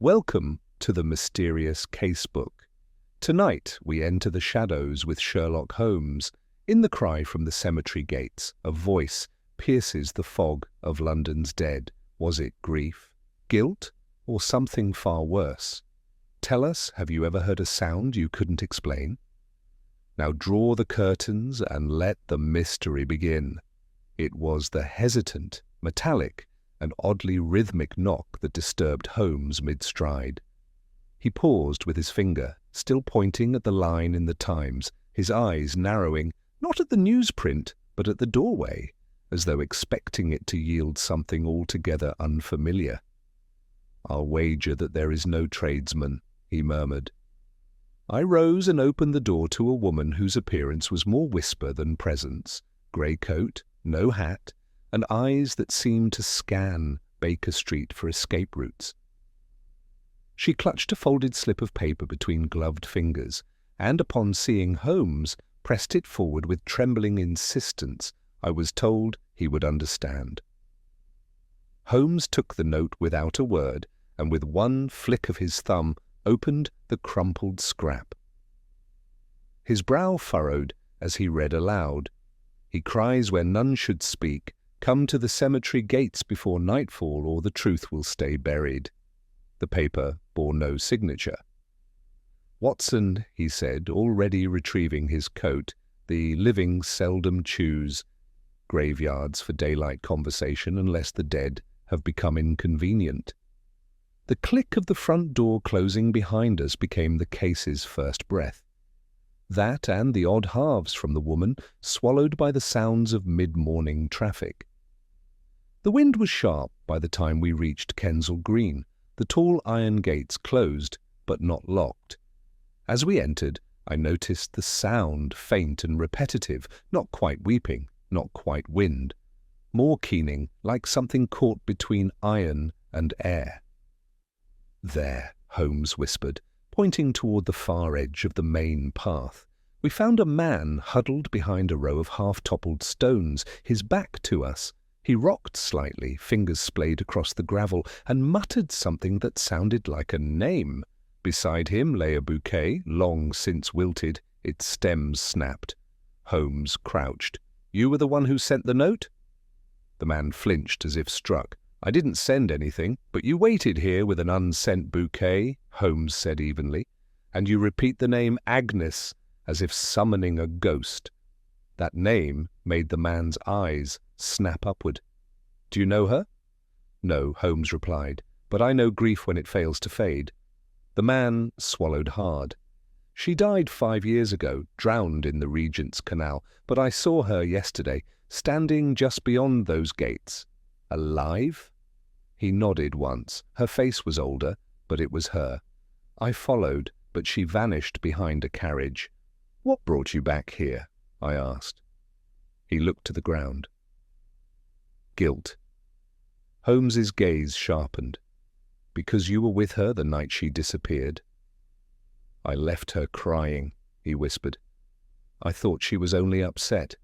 Welcome to the mysterious casebook. Tonight we enter the shadows with Sherlock Holmes. In the cry from the cemetery gates, a voice pierces the fog of London's dead. Was it grief, guilt, or something far worse? Tell us, have you ever heard a sound you couldn't explain? Now draw the curtains and let the mystery begin. It was the hesitant, metallic, and oddly rhythmic knock that disturbed Holmes mid-stride. He paused with his finger, still pointing at the line in the Times, his eyes narrowing, not at the newsprint, but at the doorway, as though expecting it to yield something altogether unfamiliar. "I'll wager that there is no tradesman," he murmured. I rose and opened the door to a woman whose appearance was more whisper than presence, grey coat, no hat, and eyes that seemed to scan Baker Street for escape routes. She clutched a folded slip of paper between gloved fingers, and upon seeing Holmes, pressed it forward with trembling insistence. I was told he would understand. Holmes took the note without a word, and with one flick of his thumb opened the crumpled scrap. His brow furrowed as he read aloud. "He cries where none should speak, 'Come to the cemetery gates before nightfall, or the truth will stay buried.'" The paper bore no signature. "Watson," he said, already retrieving his coat, "the living seldom choose graveyards for daylight conversation unless the dead have become inconvenient." The click of the front door closing behind us became the case's first breath. That and the odd halves from the woman, swallowed by the sounds of mid-morning traffic. The wind was sharp by the time we reached Kensal Green. The tall iron gates closed, but not locked. As we entered, I noticed the sound, faint and repetitive, not quite weeping, not quite wind, more keening, like something caught between iron and air. "There," Holmes whispered, pointing toward the far edge of the main path. We found a man huddled behind a row of half-toppled stones, his back to us. He rocked slightly, fingers splayed across the gravel, and muttered something that sounded like a name. Beside him lay a bouquet, long since wilted, its stems snapped. Holmes crouched. "You were the one who sent the note?" The man flinched as if struck. "I didn't send anything, but you waited here with an unsent bouquet," Holmes said evenly, "and you repeat the name Agnes as if summoning a ghost." That name made the man's eyes snap upward. "Do you know her?" "No," Holmes replied, "but I know grief when it fails to fade." The man swallowed hard. "She died 5 years ago, drowned in the Regent's Canal, but I saw her yesterday, standing just beyond those gates." "Alive?" He nodded once. Her face was older, but it was her. I followed, but she vanished behind a carriage. "What brought you back here?" I asked. He looked to the ground. "Guilt." Holmes's gaze sharpened. "Because you were with her the night she disappeared?" "I left her crying," he whispered. "I thought she was only upset.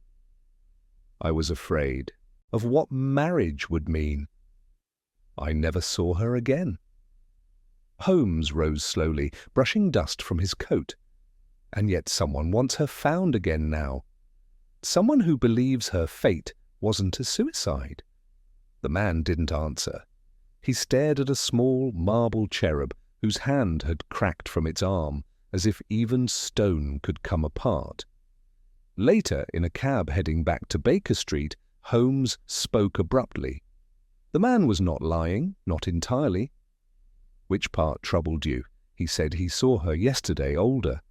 I was afraid of what marriage would mean. I never saw her again." Holmes rose slowly, brushing dust from his coat. "And yet someone wants her found again now. Someone who believes her fate wasn't a suicide." The man didn't answer. He stared at a small marble cherub whose hand had cracked from its arm, as if even stone could come apart. Later, in a cab heading back to Baker Street, Holmes spoke abruptly. The man was not lying, not entirely. "Which part troubled you?" He said he saw her yesterday older.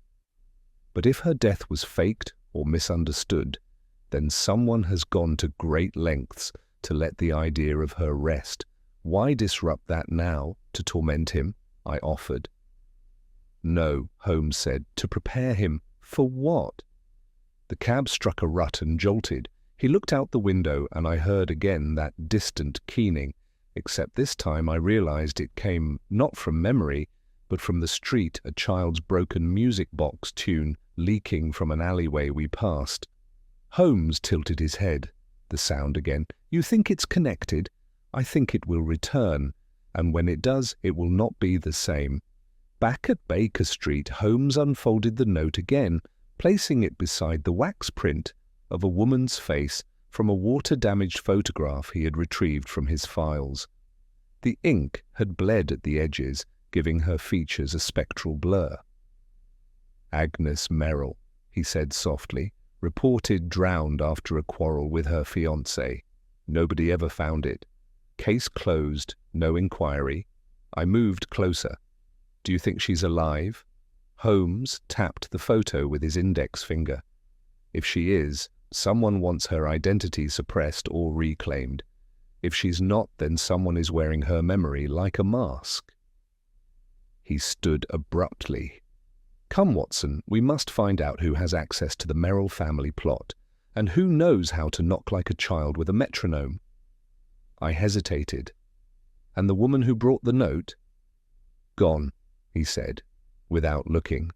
"But if her death was faked or misunderstood, then someone has gone to great lengths to let the idea of her rest. Why disrupt that now, to torment him?" I offered. "No," Holmes said, "to prepare him. For what?" The cab struck a rut and jolted. He looked out the window and I heard again that distant keening, except this time I realized it came not from memory, but from the street, a child's broken music box tune leaking from an alleyway we passed. Holmes tilted his head. The sound again. "You think it's connected? I think it will return. And when it does, it will not be the same. Back at Baker Street, Holmes unfolded the note again, placing it beside the wax print of a woman's face from a water-damaged photograph he had retrieved from his files. The ink had bled at the edges, giving her features a spectral blur. "Agnes Merrill," he said softly, "reported drowned after a quarrel with her fiancé. Nobody ever found it. Case closed, no inquiry. I moved closer. Do you think she's alive?" Holmes tapped the photo with his index finger. "If she is, someone wants her identity suppressed or reclaimed. If she's not, then someone is wearing her memory like a mask." He stood abruptly. "Come, Watson, we must find out who has access to the Merrill family plot, and who knows how to knock like a child with a metronome." I hesitated. "And the woman who brought the note?" "Gone," he said, without looking.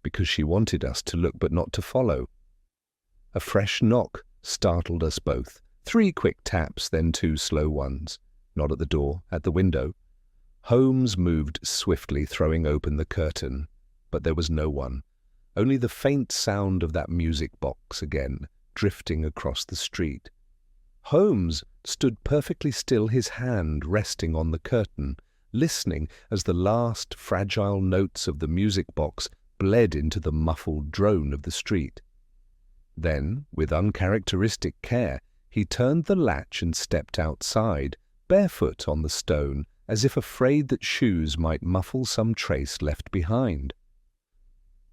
"Because she wanted us to look but not to follow." A fresh knock startled us both. 3 quick taps, then 2 slow ones. Not at the door, at the window. Holmes moved swiftly, throwing open the curtain, but there was no one. Only the faint sound of that music box again, drifting across the street. Holmes stood perfectly still, his hand resting on the curtain, listening as the last fragile notes of the music box bled into the muffled drone of the street. Then, with uncharacteristic care, he turned the latch and stepped outside, barefoot on the stone, as if afraid that shoes might muffle some trace left behind.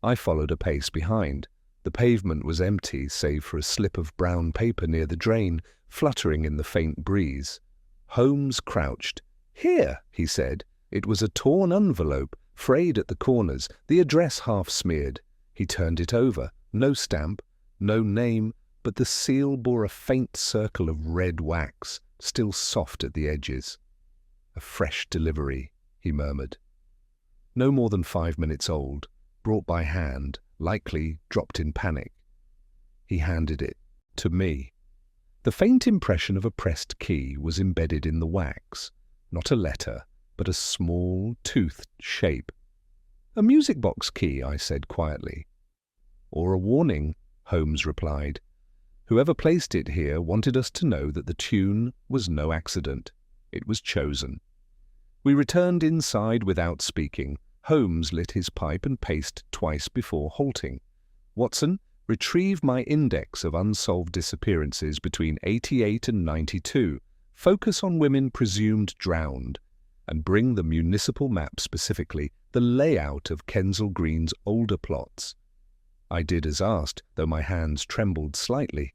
I followed a pace behind. The pavement was empty, save for a slip of brown paper near the drain, fluttering in the faint breeze. Holmes crouched. "Here," he said. It was a torn envelope, frayed at the corners, the address half smeared. He turned it over. No stamp, no name, but the seal bore a faint circle of red wax, still soft at the edges. "A fresh delivery," he murmured. "No more than 5 minutes old, brought by hand, likely dropped in panic." He handed it to me. The faint impression of a pressed key was embedded in the wax. Not a letter, but a small, toothed shape. "A music box key," I said quietly. "Or a warning," Holmes replied. "Whoever placed it here wanted us to know that the tune was no accident. It was chosen." We returned inside without speaking. Holmes lit his pipe and paced twice before halting. "Watson, retrieve my index of unsolved disappearances between 88 and 92. Focus on women presumed drowned. And bring the municipal map, specifically the layout of Kensal Green's older plots." I did as asked, though my hands trembled slightly.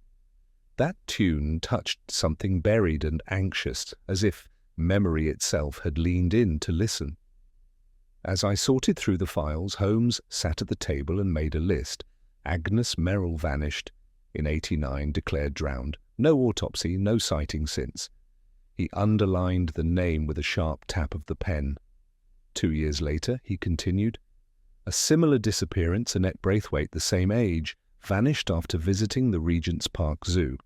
That tune touched something buried and anxious, as if memory itself had leaned in to listen. As I sorted through the files, Holmes sat at the table and made a list. Agnes Merrill vanished. In 89, declared drowned. No autopsy, no sighting since. He underlined the name with a sharp tap of the pen. 2 years later, he continued, a similar disappearance, Annette Braithwaite, the same age, vanished after visiting the Regent's Park Zoo.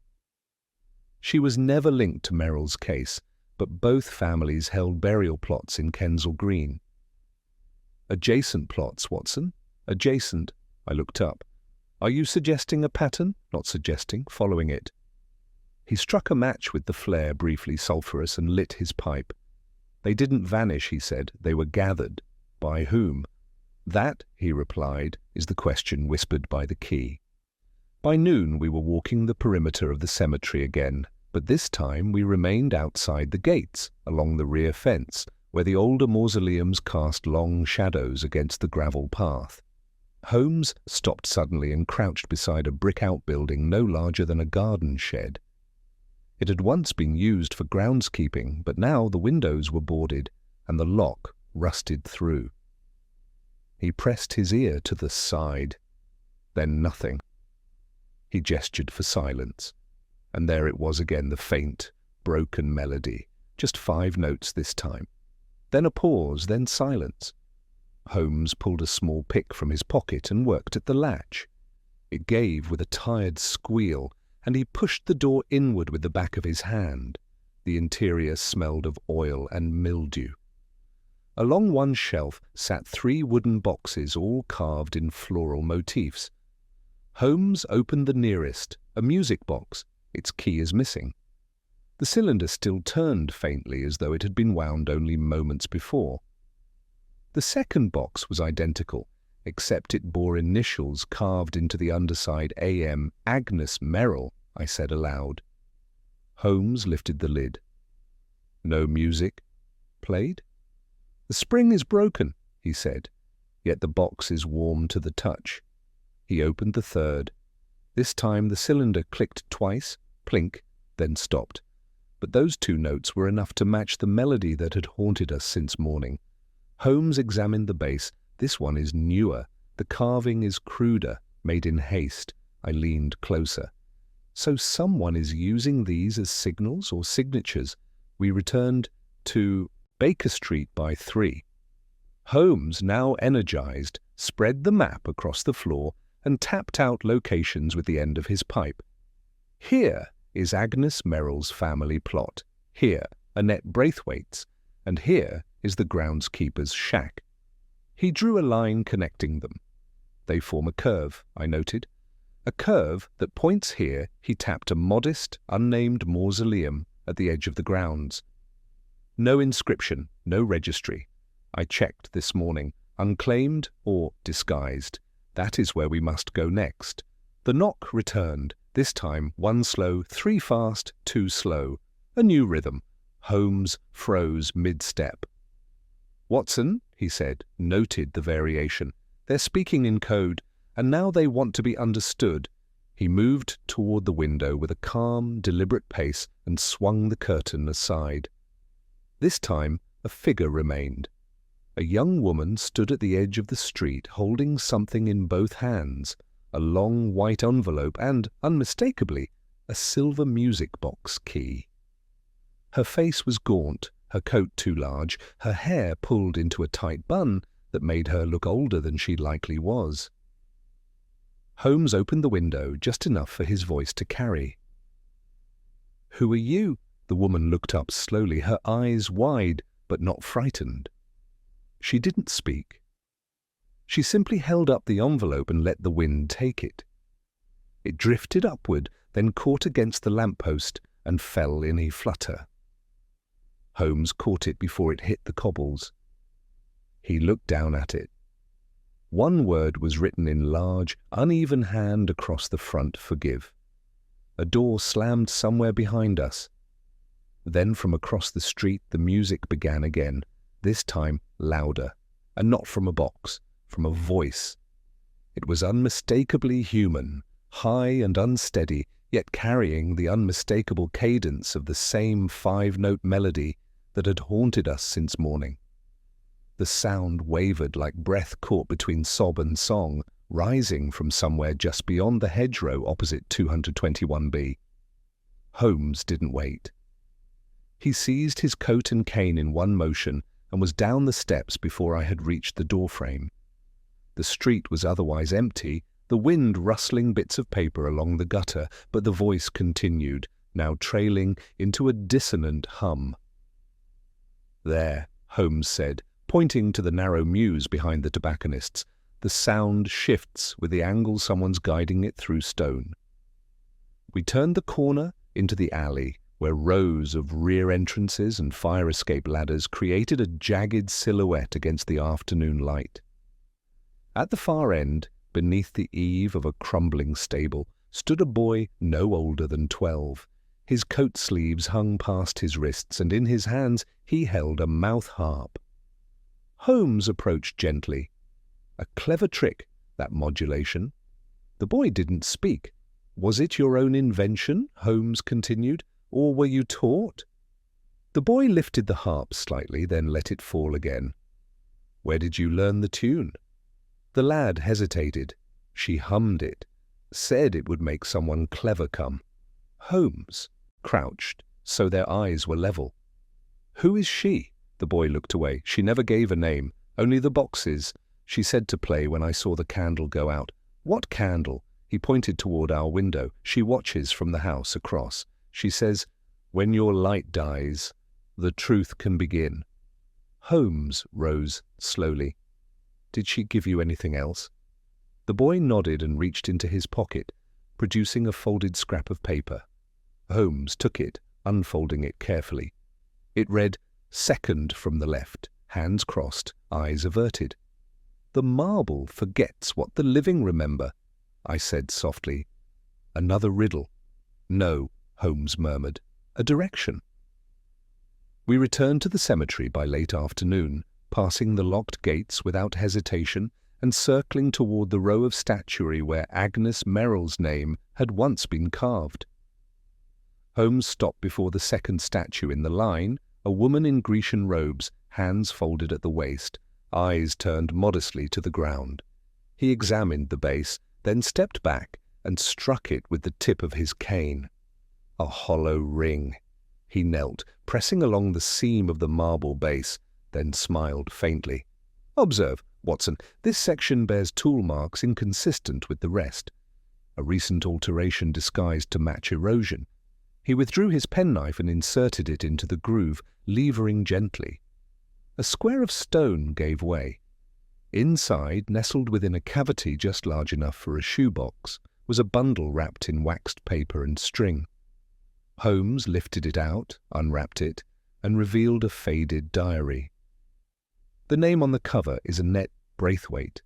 She was never linked to Merrill's case, but both families held burial plots in Kensal Green. Adjacent plots, Watson? Adjacent. I looked up. Are you suggesting a pattern? Not suggesting, following it. He struck a match with the flare, briefly sulphurous, and lit his pipe. They didn't vanish, he said. They were gathered. By whom? That, he replied, is the question whispered by the key. By noon we were walking the perimeter of the cemetery again, but this time we remained outside the gates, along the rear fence, where the older mausoleums cast long shadows against the gravel path. Holmes stopped suddenly and crouched beside a brick outbuilding no larger than a garden shed. It had once been used for groundskeeping, but now the windows were boarded and the lock rusted through. He pressed his ear to the side. Then nothing. He gestured for silence, and there it was again, the faint, broken melody, just 5 notes this time. Then a pause, then silence. Holmes pulled a small pick from his pocket and worked at the latch. It gave with a tired squeal, and he pushed the door inward with the back of his hand. The interior smelled of oil and mildew. Along one shelf sat 3 wooden boxes, all carved in floral motifs. Holmes opened the nearest, a music box. Its key is missing. The cylinder still turned faintly as though it had been wound only moments before. The second box was identical, except it bore initials carved into the underside. A.M. Agnes Merrill, I said aloud. Holmes lifted the lid. No music played? The spring is broken, he said, yet the box is warm to the touch. He opened the third. This time the cylinder clicked twice, plink, then stopped. But those 2 notes were enough to match the melody that had haunted us since morning. Holmes examined the base. This one is newer. The carving is cruder, made in haste. I leaned closer. So someone is using these as signals or signatures. We returned to Baker Street by 3. Holmes, now energized, spread the map across the floor and tapped out locations with the end of his pipe. Here is Agnes Merrill's family plot. Here, Annette Braithwaite's. And here is the groundskeeper's shack. He drew a line connecting them. They form a curve, I noted. A curve that points here. He tapped a modest, unnamed mausoleum at the edge of the grounds. No inscription, no registry. I checked this morning, unclaimed or disguised. That is where we must go next. The knock returned, this time 1 slow, 3 fast, 2 slow. A new rhythm. Holmes froze mid-step. Watson, he said, noted the variation. They're speaking in code, and now they want to be understood. He moved toward the window with a calm, deliberate pace and swung the curtain aside. This time, a figure remained. A young woman stood at the edge of the street holding something in both hands, a long white envelope and, unmistakably, a silver music box key. Her face was gaunt, her coat too large, her hair pulled into a tight bun that made her look older than she likely was. Holmes opened the window just enough for his voice to carry. "Who are you?" The woman looked up slowly, her eyes wide but not frightened. She didn't speak. She simply held up the envelope and let the wind take it. It drifted upward, then caught against the lamppost and fell in a flutter. Holmes caught it before it hit the cobbles. He looked down at it. One word was written in large, uneven hand across the front: forgive. A door slammed somewhere behind us. Then from across the street the music began again, this time louder, and not from a box, from a voice. It was unmistakably human, high and unsteady, yet carrying the unmistakable cadence of the same 5-note melody that had haunted us since morning. The sound wavered like breath caught between sob and song, rising from somewhere just beyond the hedgerow opposite 221B. Holmes didn't wait. He seized his coat and cane in one motion and was down the steps before I had reached the doorframe. The street was otherwise empty, the wind rustling bits of paper along the gutter, but the voice continued, now trailing into a dissonant hum. "There," Holmes said, pointing to the narrow mews behind the tobacconists. "The sound shifts with the angle someone's guiding it through stone." We turned the corner into the alley, where rows of rear entrances and fire escape ladders created a jagged silhouette against the afternoon light. At the far end, beneath the eave of a crumbling stable, stood a boy no older than 12. His coat sleeves hung past his wrists, and in his hands he held a mouth harp. Holmes approached gently. A clever trick, that modulation. The boy didn't speak. "Was it your own invention?" Holmes continued. "Or were you taught?" The boy lifted the harp slightly, then let it fall again. "Where did you learn the tune?" The lad hesitated. She hummed it, said it would make someone clever come. Holmes crouched, so their eyes were level. "Who is she?" The boy looked away. "She never gave a name, only the boxes. She said to play when I saw the candle go out." "What candle?" He pointed toward our window. "She watches from the house across. She says, When your light dies, the truth can begin. Holmes rose slowly. Did she give you anything else? The boy nodded and reached into his pocket, producing a folded scrap of paper. Holmes took it, unfolding it carefully. It read, "Second from the left, hands crossed, eyes averted." "The marble forgets what the living remember," I said softly. "Another riddle." "No," Holmes murmured. "A direction." We returned to the cemetery by late afternoon, passing the locked gates without hesitation and circling toward the row of statuary where Agnes Merrill's name had once been carved. Holmes stopped before the second statue in the line, a woman in Grecian robes, hands folded at the waist, eyes turned modestly to the ground. He examined the base, then stepped back and struck it with the tip of his cane. A hollow ring. He knelt, pressing along the seam of the marble base, then smiled faintly. "Observe, Watson, this section bears tool marks inconsistent with the rest. A recent alteration disguised to match erosion." He withdrew his penknife and inserted it into the groove, levering gently. A square of stone gave way. Inside, nestled within a cavity just large enough for a shoebox, was a bundle wrapped in waxed paper and string. Holmes lifted it out, unwrapped it, and revealed a faded diary. The name on the cover is Annette Braithwaite.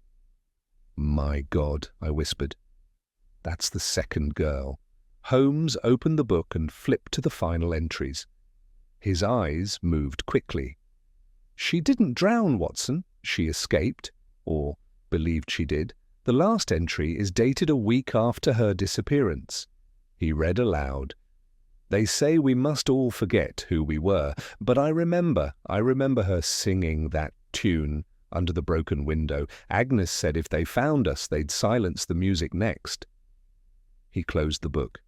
"My God," I whispered. "That's the second girl." Holmes opened the book and flipped to the final entries. His eyes moved quickly. "She didn't drown, Watson. She escaped, or believed she did. The last entry is dated a week after her disappearance." He read aloud. "They say we must all forget who we were, but I remember her singing that tune under the broken window. Agnes said if they found us, they'd silence the music next." He closed the book.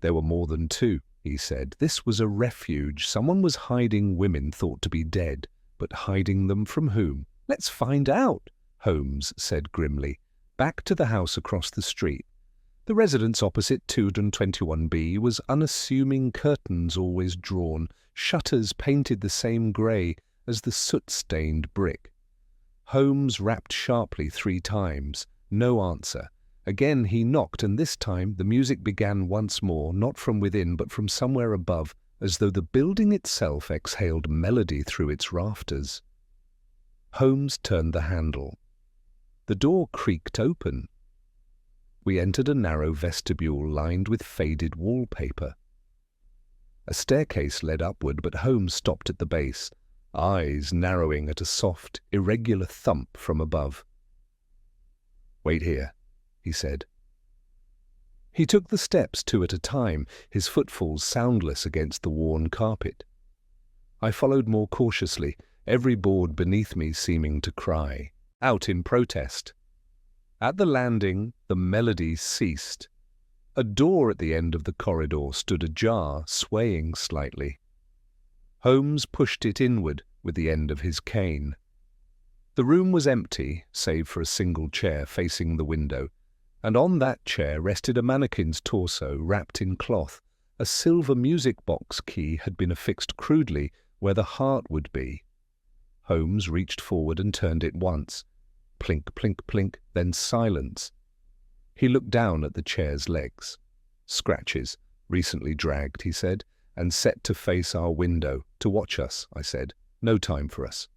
"There were more than two," he said. "This was a refuge. Someone was hiding women thought to be dead, but hiding them from whom? Let's find out," Holmes said grimly. Back to the house across the street. The residence opposite 221B was unassuming, curtains always drawn, shutters painted the same grey as the soot-stained brick. Holmes rapped sharply 3 times. No answer. Again he knocked, and this time the music began once more, not from within but from somewhere above, as though the building itself exhaled melody through its rafters. Holmes turned the handle. The door creaked open. We entered a narrow vestibule lined with faded wallpaper. A staircase led upward, but Holmes stopped at the base, eyes narrowing at a soft, irregular thump from above. "Wait here," he said. He took the steps 2 at a time, his footfalls soundless against the worn carpet. I followed more cautiously, every board beneath me seeming to cry out in protest. At the landing, the melody ceased. A door at the end of the corridor stood ajar, swaying slightly. Holmes pushed it inward with the end of his cane. The room was empty, save for a single chair facing the window, and on that chair rested a mannequin's torso wrapped in cloth. A silver music box key had been affixed crudely where the heart would be. Holmes reached forward and turned it once. Plink, plink, plink, then silence. He looked down at the chair's legs. "Scratches, recently dragged," he said, "and set to face our window, to watch us," I said. "No time for us."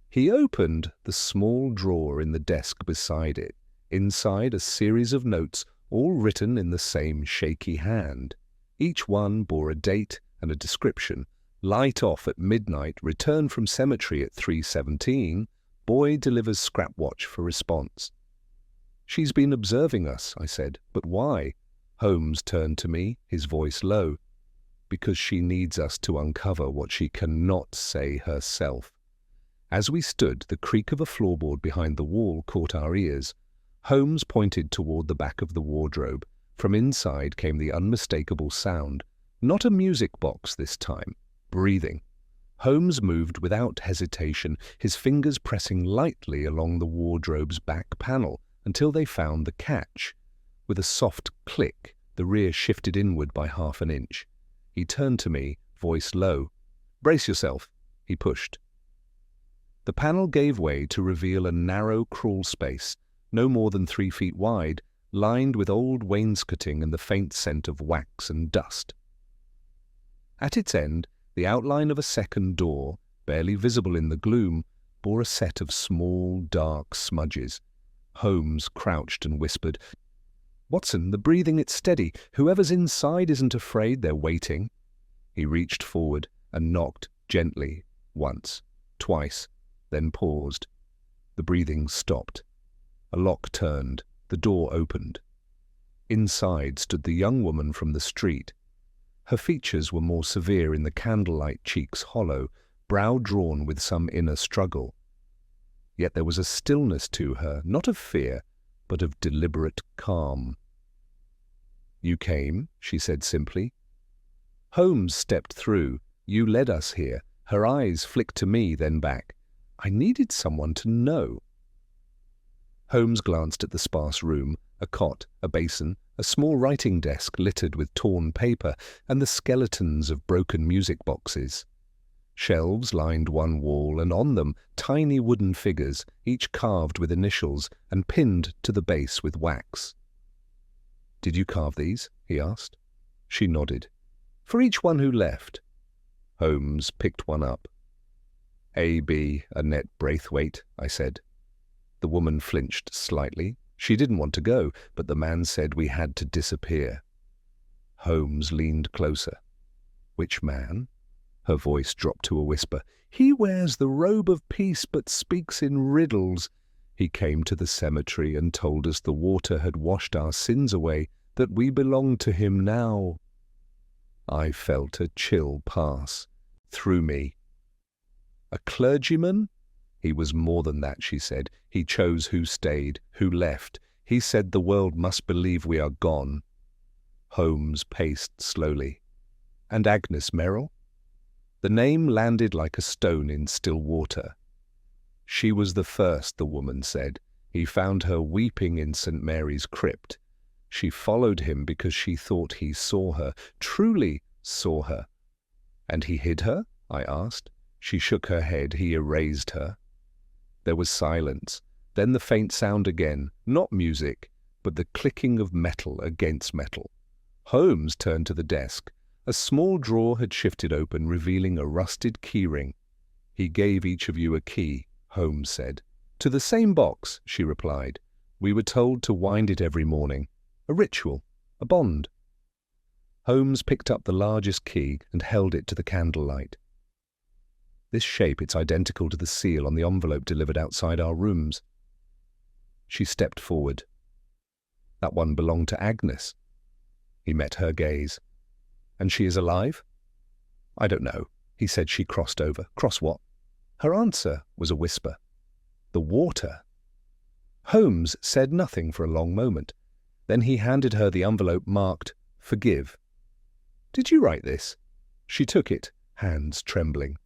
He opened the small drawer in the desk beside it. Inside, a series of notes, all written in the same shaky hand. Each one bore a date and a description. Light off at midnight, return from cemetery at 3:17. Boy delivers scrap watch for response. "She's been observing us," I said. "But why?" Holmes turned to me, his voice low. "Because she needs us to uncover what she cannot say herself." As we stood, the creak of a floorboard behind the wall caught our ears. Holmes pointed toward the back of the wardrobe. From inside came the unmistakable sound. Not a music box this time. Breathing. Holmes moved without hesitation, his fingers pressing lightly along the wardrobe's back panel until they found the catch. With a soft click, the rear shifted inward by 1/2 inch. He turned to me, voice low. "Brace yourself." He pushed. The panel gave way to reveal a narrow crawl space, no more than 3 feet wide, lined with old wainscoting and the faint scent of wax and dust. At its end, the outline of a second door, barely visible in the gloom, bore a set of small, dark smudges. Holmes crouched and whispered, "Watson, the breathing, it's steady. Whoever's inside isn't afraid, they're waiting." He reached forward and knocked gently, once, twice, then paused. The breathing stopped. A lock turned. The door opened. Inside stood the young woman from the street. Her features were more severe in the candlelight, cheeks hollow, brow drawn with some inner struggle. Yet there was a stillness to her, not of fear, but of deliberate calm. "You came," she said simply. Holmes stepped through. "You led us here." Her eyes flicked to me, then back. "I needed someone to know." Holmes glanced at the sparse room, a cot, a basin, a small writing desk littered with torn paper, and the skeletons of broken music boxes. Shelves lined one wall, and on them tiny wooden figures, each carved with initials and pinned to the base with wax. "Did you carve these?" he asked. She nodded. "For each one who left." Holmes picked one up. "A.B. Annette Braithwaite," I said. The woman flinched slightly. She didn't want to go, but the man said we had to disappear. Holmes leaned closer. "Which man?" Her voice dropped to a whisper. "He wears the robe of peace but speaks in riddles. He came to the cemetery and told us the water had washed our sins away, that we belonged to him now." I felt a chill pass through me. "A clergyman?" "He was more than that," she said. "He chose who stayed, who left. He said the world must believe we are gone." Holmes paced slowly. "And Agnes Merrill?" The name landed like a stone in still water. "She was the first," the woman said. "He found her weeping in St. Mary's crypt. She followed him because she thought he saw her, truly saw her." "And he hid her?" I asked. She shook her head. "He erased her." There was silence. Then the faint sound again, not music, but the clicking of metal against metal. Holmes turned to the desk. A small drawer had shifted open, revealing a rusted keyring. "He gave each of you a key," Holmes said. "To the same box," she replied. "We were told to wind it every morning. A ritual, a bond." Holmes picked up the largest key and held it to the candlelight. "This shape, it's identical to the seal on the envelope delivered outside our rooms." She stepped forward. "That one belonged to Agnes." He met her gaze. "And she is alive?" "I don't know." He said she crossed over. "Cross what?" Her answer was a whisper. "The water." Holmes said nothing for a long moment. Then he handed her the envelope marked, "Forgive." "Did you write this?" She took it, hands trembling.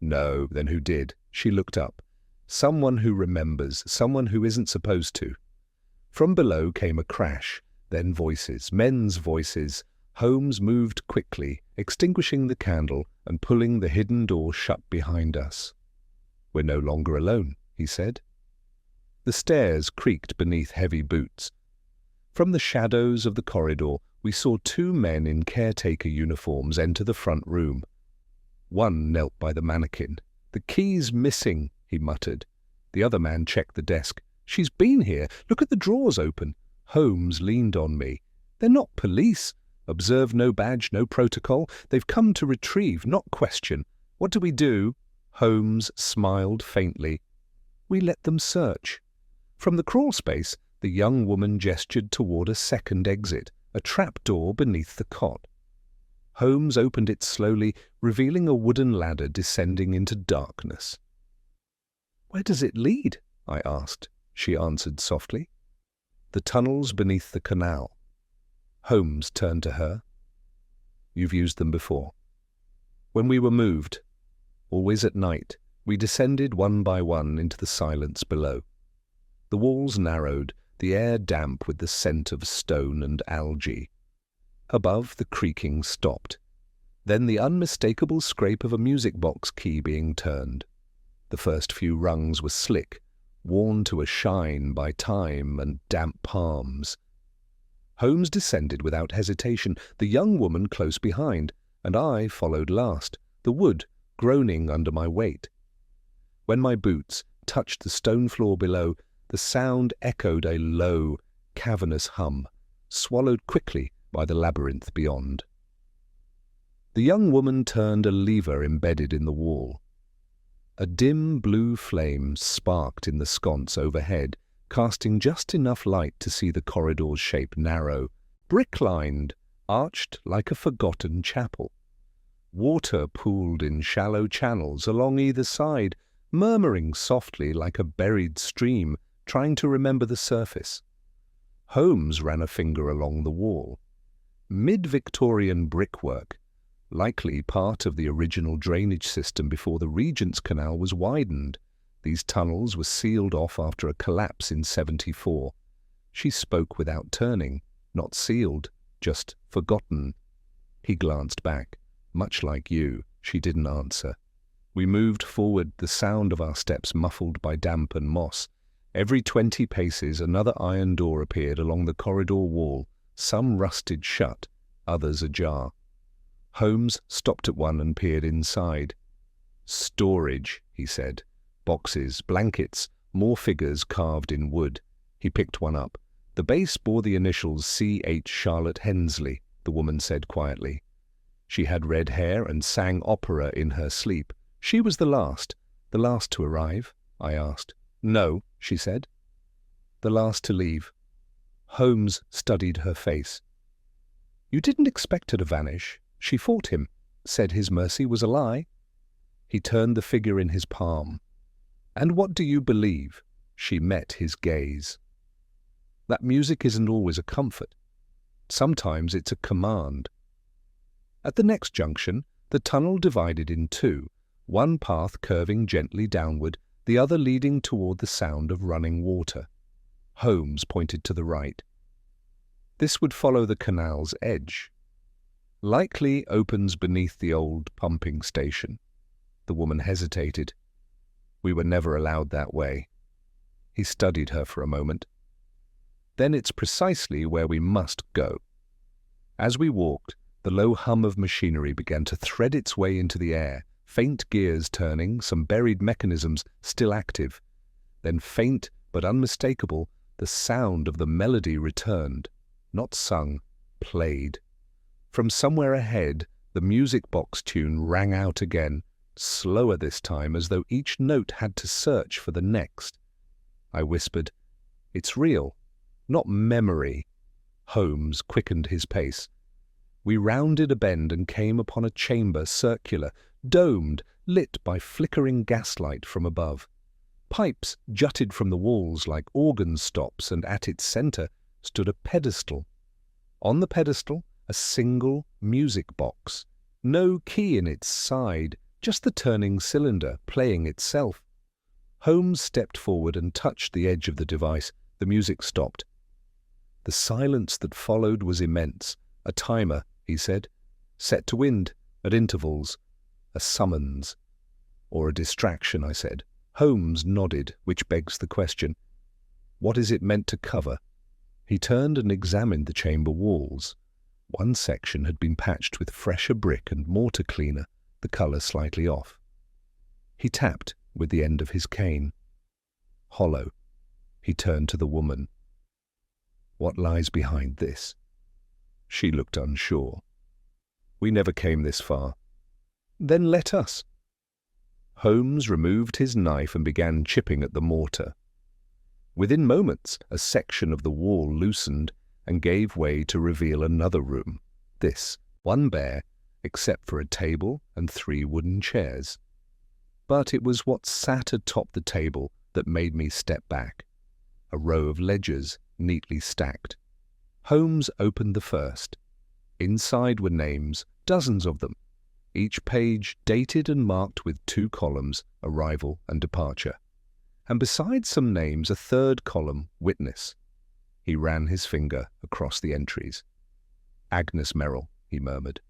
"No." "Then who did?" She looked up. "Someone who remembers, someone who isn't supposed to." From below came a crash, then voices, men's voices. Holmes moved quickly, extinguishing the candle and pulling the hidden door shut behind us. "We're no longer alone," he said. The stairs creaked beneath heavy boots. From the shadows of the corridor, we saw 2 men in caretaker uniforms enter the front room. One knelt by the mannequin. "The key's missing," he muttered. The other man checked the desk. "She's been here. Look at the drawers open." Holmes leaned on me. "They're not police. Observe no badge, no protocol. They've come to retrieve, not question. What do we do?" Holmes smiled faintly. "We let them search." From the crawl space, the young woman gestured toward a second exit, a trapdoor beneath the cot. Holmes opened it slowly, revealing a wooden ladder descending into darkness. "Where does it lead?" I asked. She answered softly. "The tunnels beneath the canal." Holmes turned to her. "You've used them before." "When we were moved, always at night, we descended one by one into the silence below. The walls narrowed, the air damp with the scent of stone and algae. Above, the creaking stopped. Then the unmistakable scrape of a music box key being turned. The first few rungs were slick, worn to a shine by time and damp palms. Holmes descended without hesitation, the young woman close behind, and I followed last, the wood groaning under my weight. When my boots touched the stone floor below, the sound echoed a low, cavernous hum, swallowed quickly by the labyrinth beyond. The young woman turned a lever embedded in the wall. A dim blue flame sparked in the sconce overhead, casting just enough light to see the corridor's shape narrow, brick-lined, arched like a forgotten chapel. Water pooled in shallow channels along either side, murmuring softly like a buried stream, trying to remember the surface. Holmes ran a finger along the wall. Mid-Victorian brickwork, likely part of the original drainage system before the Regent's Canal was widened. These tunnels were sealed off after a collapse in '74. She spoke without turning, not sealed, just forgotten. He glanced back. Much like you, she didn't answer. We moved forward, the sound of our steps muffled by damp and moss. Every 20 paces another iron door appeared along the corridor wall, some rusted shut, others ajar. Holmes stopped at one and peered inside. "Storage," he said. "Boxes, blankets, more figures carved in wood." He picked one up. "The base bore the initials C.H. Charlotte Hensley," the woman said quietly. She had red hair and sang opera in her sleep. "She was the last to arrive?" I asked. "No," she said. "The last to leave." Holmes studied her face. "You didn't expect her to vanish. She fought him, said his mercy was a lie." He turned the figure in his palm. "And what do you believe?" She met his gaze. "That music isn't always a comfort. Sometimes it's a command." At the next junction, the tunnel divided in two, one path curving gently downward, the other leading toward the sound of running water. Holmes pointed to the right. "This would follow the canal's edge. Likely opens beneath the old pumping station." The woman hesitated. "We were never allowed that way." He studied her for a moment. "Then it's precisely where we must go." As we walked, the low hum of machinery began to thread its way into the air, faint gears turning, some buried mechanisms still active. Then faint but unmistakable, the sound of the melody returned, not sung, played. From somewhere ahead, the music box tune rang out again, slower this time, as though each note had to search for the next. I whispered, "It's real, not memory." Holmes quickened his pace. We rounded a bend and came upon a chamber, circular, domed, lit by flickering gaslight from above. Pipes jutted from the walls like organ stops, and at its center stood a pedestal. On the pedestal, a single music box. No key in its side, just the turning cylinder playing itself. Holmes stepped forward and touched the edge of the device. The music stopped. The silence that followed was immense. "A timer," he said. "Set to wind, at intervals. A summons." "Or a distraction," I said. Holmes nodded, which begs the question. "What is it meant to cover?" He turned and examined the chamber walls. One section had been patched with fresher brick and mortar cleaner, the colour slightly off. He tapped with the end of his cane. "Hollow." He turned to the woman. "What lies behind this?" She looked unsure. "We never came this far." "Then let us." Holmes removed his knife and began chipping at the mortar. Within moments, a section of the wall loosened and gave way to reveal another room. This, one bare, except for a table and 3 wooden chairs. But it was what sat atop the table that made me step back. A row of ledgers, neatly stacked. Holmes opened the first. Inside were names, dozens of them, each page dated and marked with 2 columns, arrival and departure. And besides some names, a 3rd column, witness. He ran his finger across the entries. "Agnes Merrill," he murmured.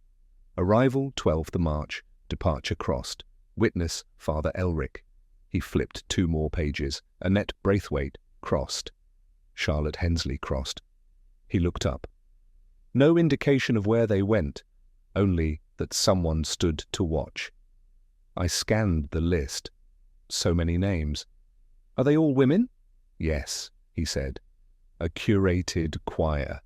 Arrival 12th of March. Departure crossed. Witness Father Elric. He flipped 2 more pages. Annette Braithwaite crossed. Charlotte Hensley crossed. He looked up. No indication of where they went, only that someone stood to watch. I scanned the list. So many names. Are they all women? Yes, he said. A curated choir.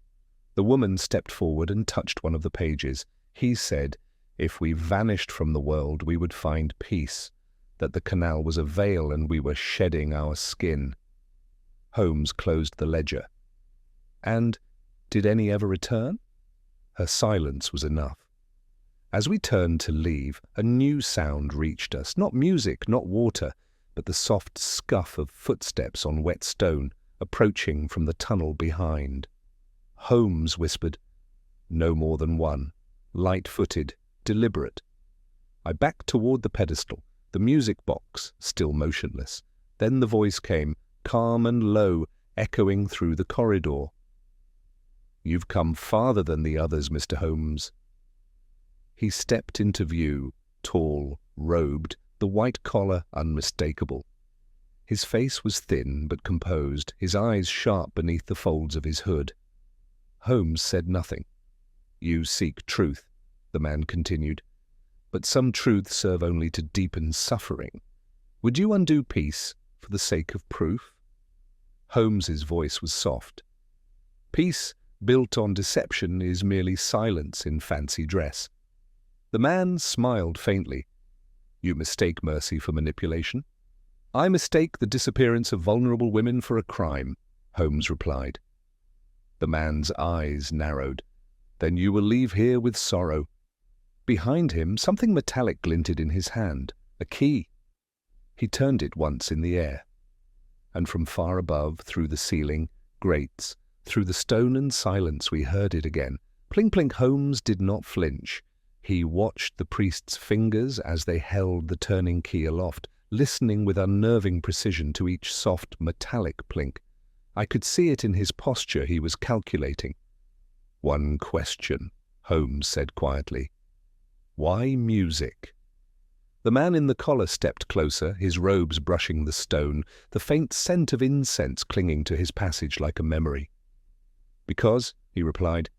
The woman stepped forward and touched one of the pages. He said, if we vanished from the world, we would find peace, that the canal was a veil and we were shedding our skin. Holmes closed the ledger. And did any ever return? Her silence was enough. As we turned to leave, a new sound reached us, not music, not water, but the soft scuff of footsteps on wet stone, approaching from the tunnel behind. Holmes whispered, no more than one, light-footed, deliberate. I backed toward the pedestal, the music box still motionless. Then the voice came, calm and low, echoing through the corridor. You've come farther than the others, Mr. Holmes. He stepped into view, tall, robed, the white collar unmistakable. His face was thin but composed, his eyes sharp beneath the folds of his hood. Holmes said nothing. You seek truth, the man continued, but some truths serve only to deepen suffering. Would you undo peace for the sake of proof? Holmes's voice was soft. Peace built on deception is merely silence in fancy dress. The man smiled faintly. You mistake mercy for manipulation. I mistake the disappearance of vulnerable women for a crime, Holmes replied. The man's eyes narrowed. Then you will leave here with sorrow. Behind him, something metallic glinted in his hand, a key. He turned it once in the air. And from far above, through the ceiling, grates, through the stone and silence, we heard it again. Plink-plink. Holmes did not flinch. He watched the priest's fingers as they held the turning key aloft, listening with unnerving precision to each soft, metallic plink. I could see it in his posture. He was calculating. One question, Holmes said quietly. Why music? The man in the collar stepped closer, his robes brushing the stone, the faint scent of incense clinging to his passage like a memory. Because, he replied,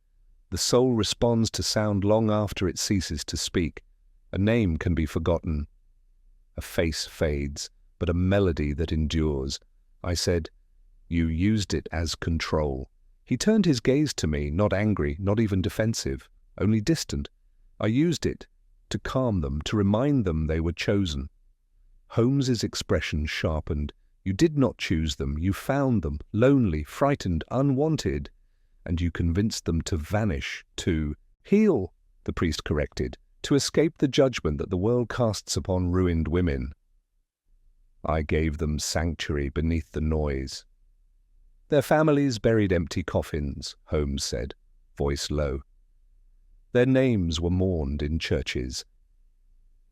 the soul responds to sound long after it ceases to speak. A name can be forgotten. A face fades, but a melody that endures. I said, you used it as control. He turned his gaze to me, not angry, not even defensive, only distant. I used it to calm them, to remind them they were chosen. Holmes's expression sharpened. You did not choose them. You found them, lonely, frightened, unwanted, and you convinced them to vanish, to heal, the priest corrected, to escape the judgment that the world casts upon ruined women. I gave them sanctuary beneath the noise. Their families buried empty coffins, Holmes said, voice low. Their names were mourned in churches.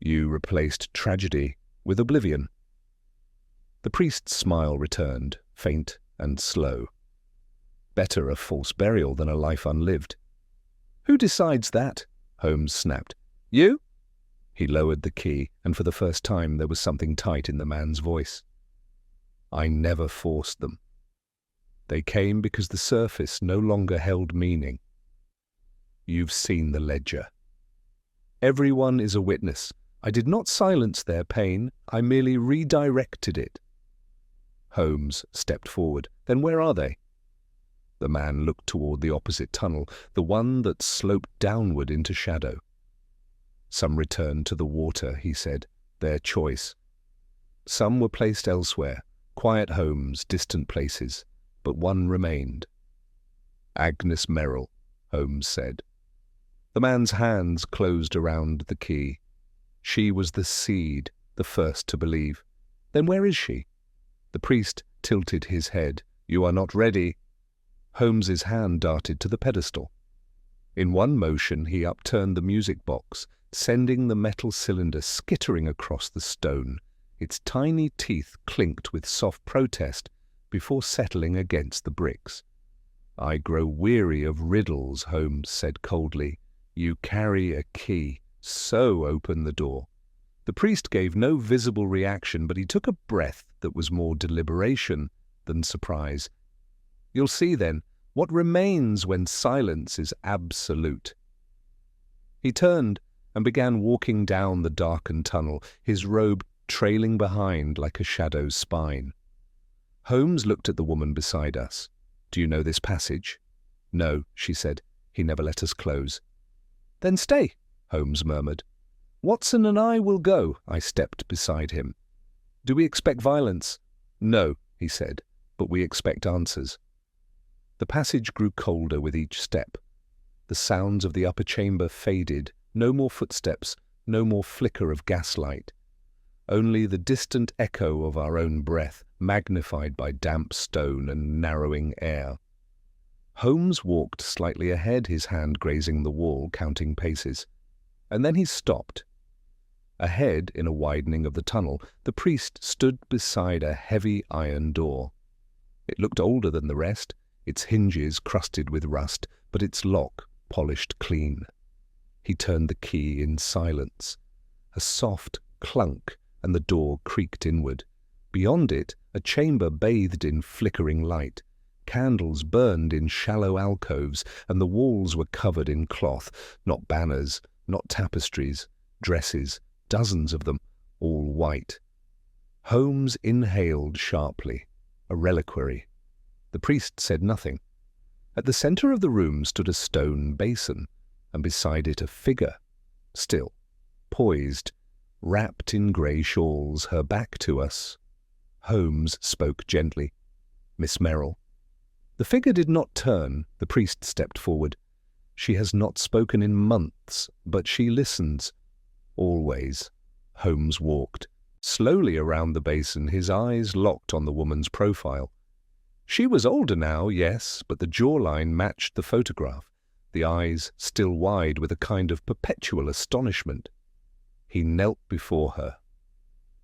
You replaced tragedy with oblivion. The priest's smile returned, faint and slow. Better a false burial than a life unlived. Who decides that? Holmes snapped. You? He lowered the key, and for the first time there was something tight in the man's voice. I never forced them. They came because the surface no longer held meaning. You've seen the ledger. Everyone is a witness. I did not silence their pain, I merely redirected it. Holmes stepped forward. Then where are they? The man looked toward the opposite tunnel, the one that sloped downward into shadow. Some returned to the water, he said, their choice. Some were placed elsewhere, quiet homes, distant places, but one remained. Agnes Merrill, Holmes said. The man's hands closed around the key. She was the seed, the first to believe. Then where is she? The priest tilted his head. You are not ready. Holmes's hand darted to the pedestal. In one motion he upturned the music box, sending the metal cylinder skittering across the stone. Its tiny teeth clinked with soft protest before settling against the bricks. I grow weary of riddles, Holmes said coldly. You carry a key, so open the door. The priest gave no visible reaction, but he took a breath that was more deliberation than surprise. You'll see then what remains when silence is absolute. He turned and began walking down the darkened tunnel, his robe trailing behind like a shadow's spine. Holmes looked at the woman beside us. "Do you know this passage?" "No," she said. "He never let us close." "Then stay," Holmes murmured. "Watson and I will go." I stepped beside him. "Do we expect violence?" "No," he said, "but we expect answers." The passage grew colder with each step. The sounds of the upper chamber faded. No more footsteps, no more flicker of gaslight. Only the distant echo of our own breath, magnified by damp stone and narrowing air. Holmes walked slightly ahead, his hand grazing the wall, counting paces. And then he stopped. Ahead, in a widening of the tunnel, the priest stood beside a heavy iron door. It looked older than the rest, its hinges crusted with rust, but its lock polished clean. He turned the key in silence. A soft clunk, and the door creaked inward. Beyond it, a chamber bathed in flickering light. Candles burned in shallow alcoves, and the walls were covered in cloth, not banners, not tapestries, dresses, dozens of them, all white. Holmes inhaled sharply, a reliquary. The priest said nothing. At the center of the room stood a stone basin, and beside it a figure, still, poised, wrapped in grey shawls, her back to us. Holmes spoke gently. "Miss Merrill." The figure did not turn. The priest stepped forward. "She has not spoken in months, but she listens. Always." Holmes walked slowly around the basin, his eyes locked on the woman's profile. She was older now, yes, but the jawline matched the photograph, the eyes still wide with a kind of perpetual astonishment. He knelt before her.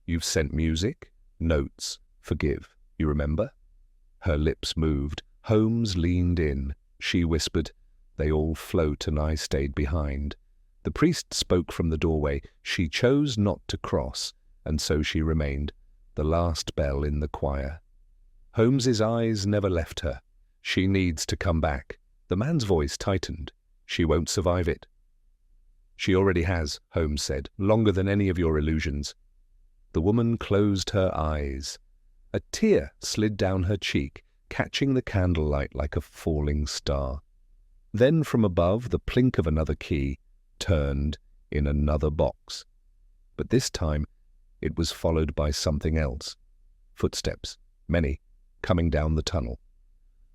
"You've sent music, notes, forgive, you remember?" Her lips moved. Holmes leaned in. She whispered, "They all float, and I stayed behind." The priest spoke from the doorway. She chose not to cross, and so she remained, the last bell in the choir. Holmes's eyes never left her. "She needs to come back." The man's voice tightened. "She won't survive it." "She already has," Holmes said, "longer than any of your illusions." The woman closed her eyes. A tear slid down her cheek, catching the candlelight like a falling star. Then from above, the plink of another key turned in another box. But this time, it was followed by something else. Footsteps, many, coming down the tunnel.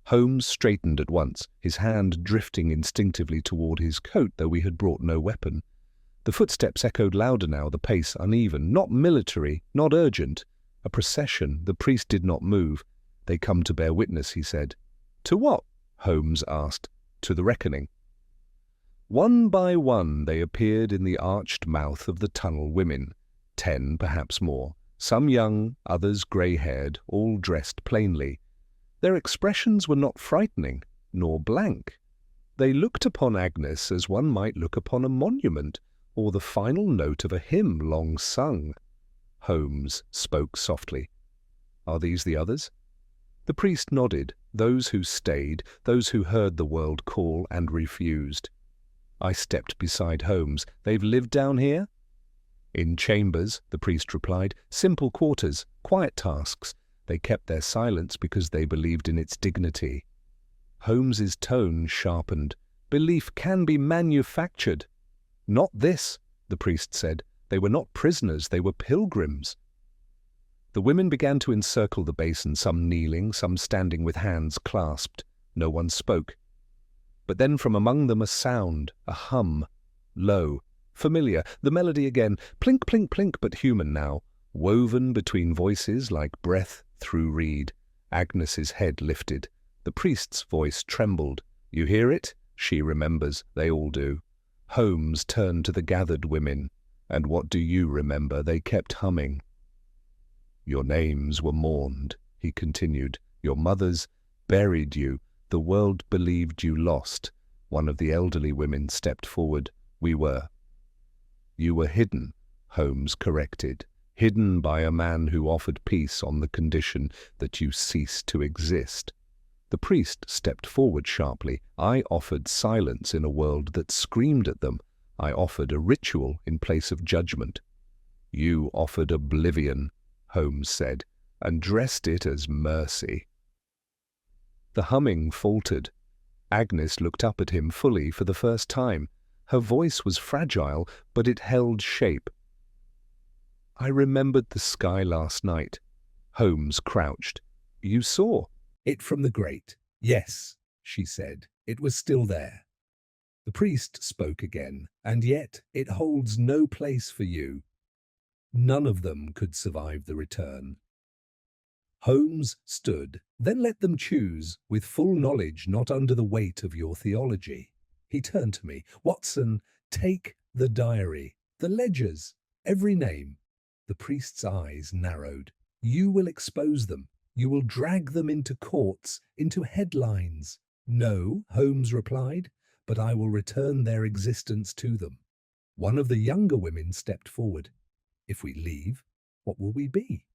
Holmes straightened at once, his hand drifting instinctively toward his coat, though we had brought no weapon. The footsteps echoed louder now, the pace uneven, not military, not urgent. A procession. The priest did not move. "They come to bear witness," he said. "To what?" Holmes asked. "To the reckoning." One by one they appeared in the arched mouth of the tunnel, women, 10, perhaps more, some young, others grey-haired, all dressed plainly. Their expressions were not frightening, nor blank. They looked upon Agnes as one might look upon a monument, or the final note of a hymn long sung. Holmes spoke softly. "Are these the others?" The priest nodded, those who stayed, those who heard the world call and refused. I stepped beside Holmes. "They've lived down here?" "In chambers," the priest replied, "simple quarters, quiet tasks. They kept their silence because they believed in its dignity." Holmes's tone sharpened. "Belief can be manufactured." "Not this," the priest said. "They were not prisoners, they were pilgrims." The women began to encircle the basin, some kneeling, some standing with hands clasped. No one spoke. But then from among them a sound, a hum, low, familiar, the melody again, plink, plink, plink, but human now, woven between voices like breath through reed. Agnes's head lifted. The priest's voice trembled. "You hear it?" She remembers. They all do. Holmes turned to the gathered women. "And what do you remember?" They kept humming. "Your names were mourned," he continued. "Your mothers buried you. The world believed you lost. One of the elderly women stepped forward. We were. You were hidden, Holmes corrected. Hidden by a man who offered peace on the condition that you cease to exist. The priest stepped forward sharply. I offered silence in a world that screamed at them. I offered a ritual in place of judgment. You offered oblivion, Holmes said, and dressed it as mercy. The humming faltered. Agnes looked up at him fully for the first time. Her voice was fragile, but it held shape. I remembered the sky last night. Holmes crouched. You saw it from the grate. Yes, she said. It was still there. The priest spoke again. And yet it holds no place for you. None of them could survive the return. Holmes stood, then let them choose, with full knowledge not under the weight of your theology. He turned to me. Watson, take the diary, the ledgers, every name. The priest's eyes narrowed. You will expose them. You will drag them into courts, into headlines. No, Holmes replied, but I will return their existence to them. One of the younger women stepped forward. If we leave, what will we be?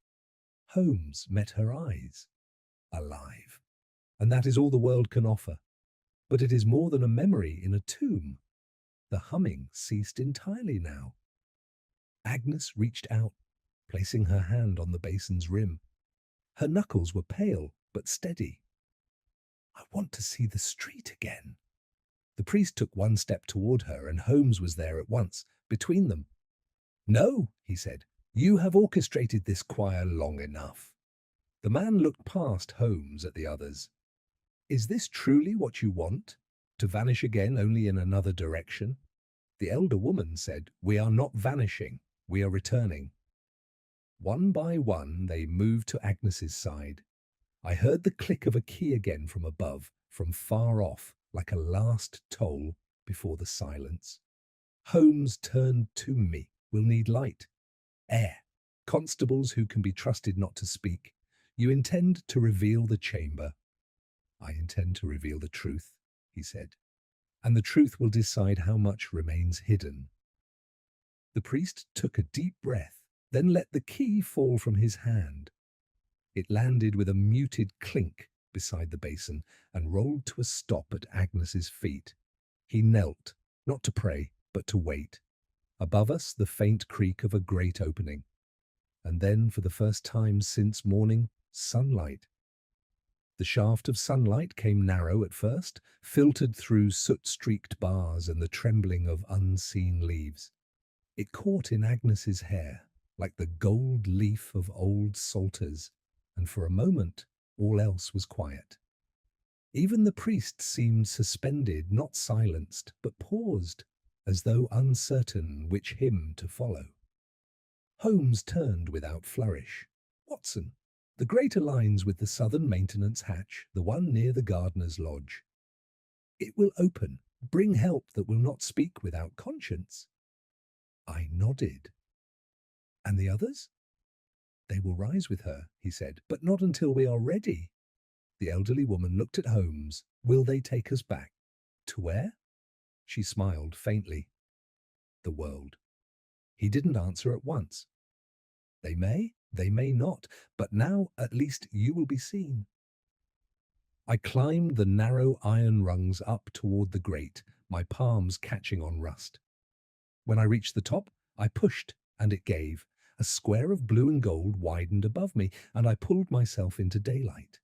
Holmes met her eyes. Alive. And that is all the world can offer. But it is more than a memory in a tomb. The humming ceased entirely now. Agnes reached out, placing her hand on the basin's rim. Her knuckles were pale, but steady. I want to see the street again. The priest took one step toward her, and Holmes was there at once, between them. No, he said. You have orchestrated this choir long enough. The man looked past Holmes at the others. Is this truly what you want? To vanish again only in another direction? The elder woman said, We are not vanishing, we are returning. One by one they moved to Agnes's side. I heard the click of a key again from above, from far off, like a last toll before the silence. Holmes turned to me. We'll need light. Air. Constables who can be trusted not to speak. You intend to reveal the chamber. I intend to reveal the truth, he said. And the truth will decide how much remains hidden. The priest took a deep breath, then let the key fall from his hand. It landed with a muted clink beside the basin and rolled to a stop at Agnes's feet. He knelt, not to pray, but to wait. Above us, the faint creak of a grate opening. And then, for the first time since morning, sunlight. The shaft of sunlight came narrow at first, filtered through soot-streaked bars and the trembling of unseen leaves. It caught in Agnes's hair, like the gold leaf of old psalters, and for a moment all else was quiet. Even the priest seemed suspended, not silenced, but paused, as though uncertain which hymn to follow. Holmes turned without flourish. Watson, the grate aligns with the southern maintenance hatch, the one near the gardener's lodge. It will open, bring help that will not speak without conscience. I nodded. And the others? They will rise with her, he said, but not until we are ready. The elderly woman looked at Holmes. Will they take us back? To where? She smiled faintly. The world. He didn't answer at once. They may not, but now at least you will be seen. I climbed the narrow iron rungs up toward the grate, my palms catching on rust. When I reached the top, I pushed, and it gave. A square of blue and gold widened above me, and I pulled myself into daylight.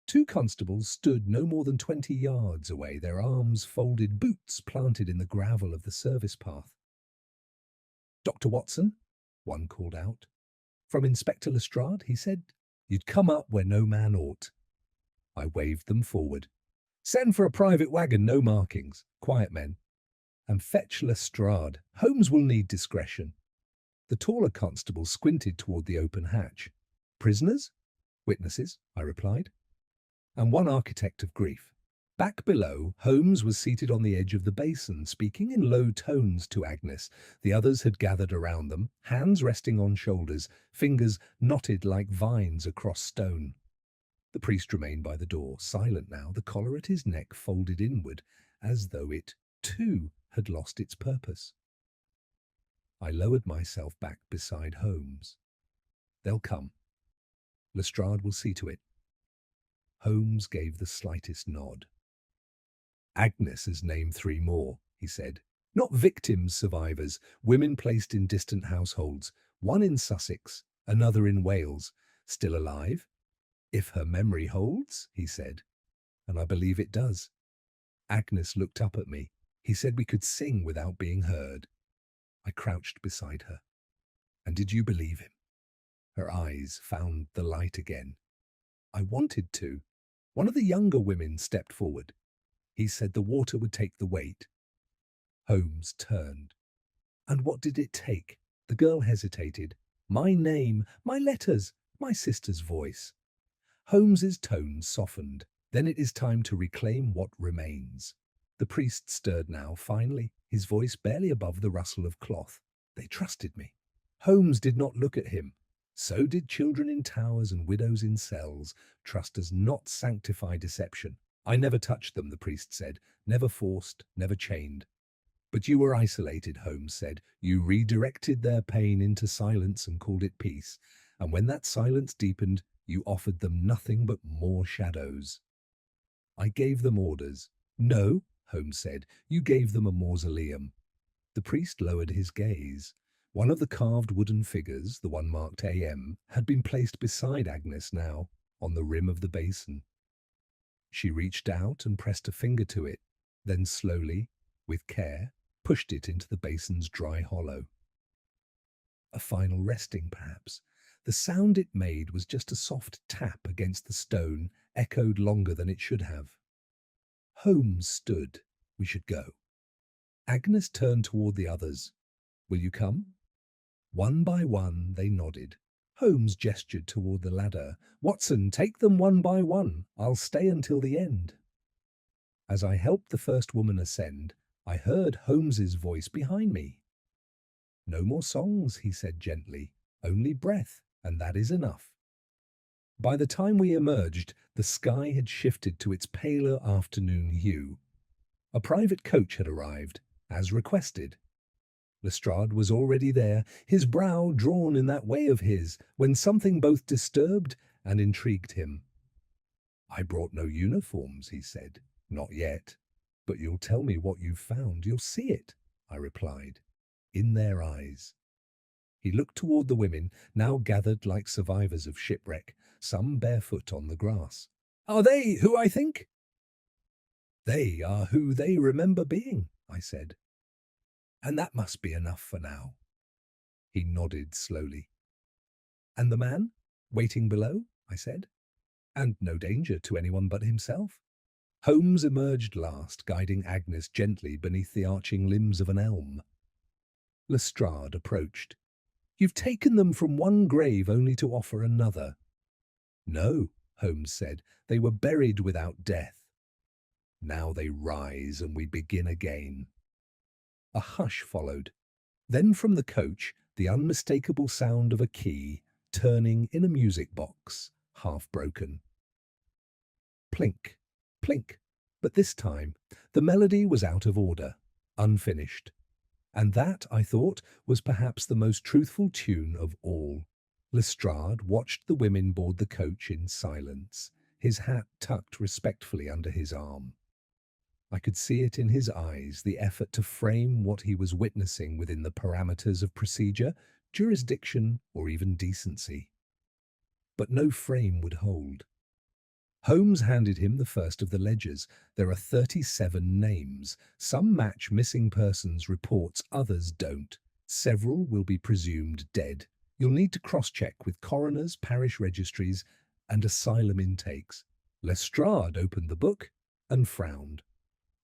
Two constables stood no more than 20 yards away, their arms folded, boots planted in the gravel of the service path. Dr. Watson, one called out. From Inspector Lestrade, he said, you'd come up where no man ought. I waved them forward. Send for a private wagon, no markings, quiet men. And fetch Lestrade. Holmes will need discretion. The taller constable squinted toward the open hatch. Prisoners? Witnesses, I replied. And one architect of grief. Back below, Holmes was seated on the edge of the basin, speaking in low tones to Agnes. The others had gathered around them, hands resting on shoulders, fingers knotted like vines across stone. The priest remained by the door, silent now, the collar at his neck folded inward, as though it, too, had lost its purpose. I lowered myself back beside Holmes. They'll come. Lestrade will see to it. Holmes gave the slightest nod. Agnes has named 3 more, he said. Not victims, survivors, women placed in distant households, one in Sussex, another in Wales, still alive. If her memory holds, he said, and I believe it does. Agnes looked up at me. He said we could sing without being heard. I crouched beside her. And did you believe him? Her eyes found the light again. I wanted to. One of the younger women stepped forward. He said the water would take the weight. Holmes turned. And what did it take? The girl hesitated. My name, my letters, my sister's voice. Holmes's tone softened. Then it is time to reclaim what remains. The priest stirred now, finally, his voice barely above the rustle of cloth. They trusted me. Holmes did not look at him. So did children in towers and widows in cells. Trust does not sanctify deception. I never touched them, the priest said. Never forced, never chained. But you were isolated, Holmes said. You redirected their pain into silence and called it peace. And when that silence deepened, you offered them nothing but more shadows. I gave them orders. No, Holmes said. You gave them a mausoleum. The priest lowered his gaze. One of the carved wooden figures, the one marked AM, had been placed beside Agnes now, on the rim of the basin. She reached out and pressed a finger to it, then slowly, with care, pushed it into the basin's dry hollow. A final resting, perhaps. The sound it made was just a soft tap against the stone, echoed longer than it should have. Holmes stood. We should go. Agnes turned toward the others. Will you come? One by one they nodded. Holmes gestured toward the ladder. Watson, take them one by one. I'll stay until the end. As I helped the first woman ascend, I heard Holmes's voice behind me. No more songs, he said gently. Only breath, and that is enough. By the time we emerged, the sky had shifted to its paler afternoon hue. A private coach had arrived, as requested. Lestrade was already there, his brow drawn in that way of his, when something both disturbed and intrigued him. I brought no uniforms, he said. Not yet. But you'll tell me what you've found. You'll see it, I replied. In their eyes. He looked toward the women, now gathered like survivors of shipwreck, some barefoot on the grass. Are they who I think? They are who they remember being, I said. And that must be enough for now. He nodded slowly. And the man, waiting below, I said. And no danger to anyone but himself. Holmes emerged last, guiding Agnes gently beneath the arching limbs of an elm. Lestrade approached. You've taken them from one grave only to offer another. No, Holmes said, they were buried without death. Now they rise and we begin again. A hush followed. Then from the coach, the unmistakable sound of a key turning in a music box, half broken. Plink, plink. But this time, the melody was out of order, unfinished. And that, I thought, was perhaps the most truthful tune of all. Lestrade watched the women board the coach in silence, his hat tucked respectfully under his arm. I could see it in his eyes, the effort to frame what he was witnessing within the parameters of procedure, jurisdiction, or even decency. But no frame would hold. Holmes handed him the first of the ledgers. There are 37 names. Some match missing persons reports, others don't. Several will be presumed dead. You'll need to cross-check with coroners, parish registries, and asylum intakes. Lestrade opened the book and frowned.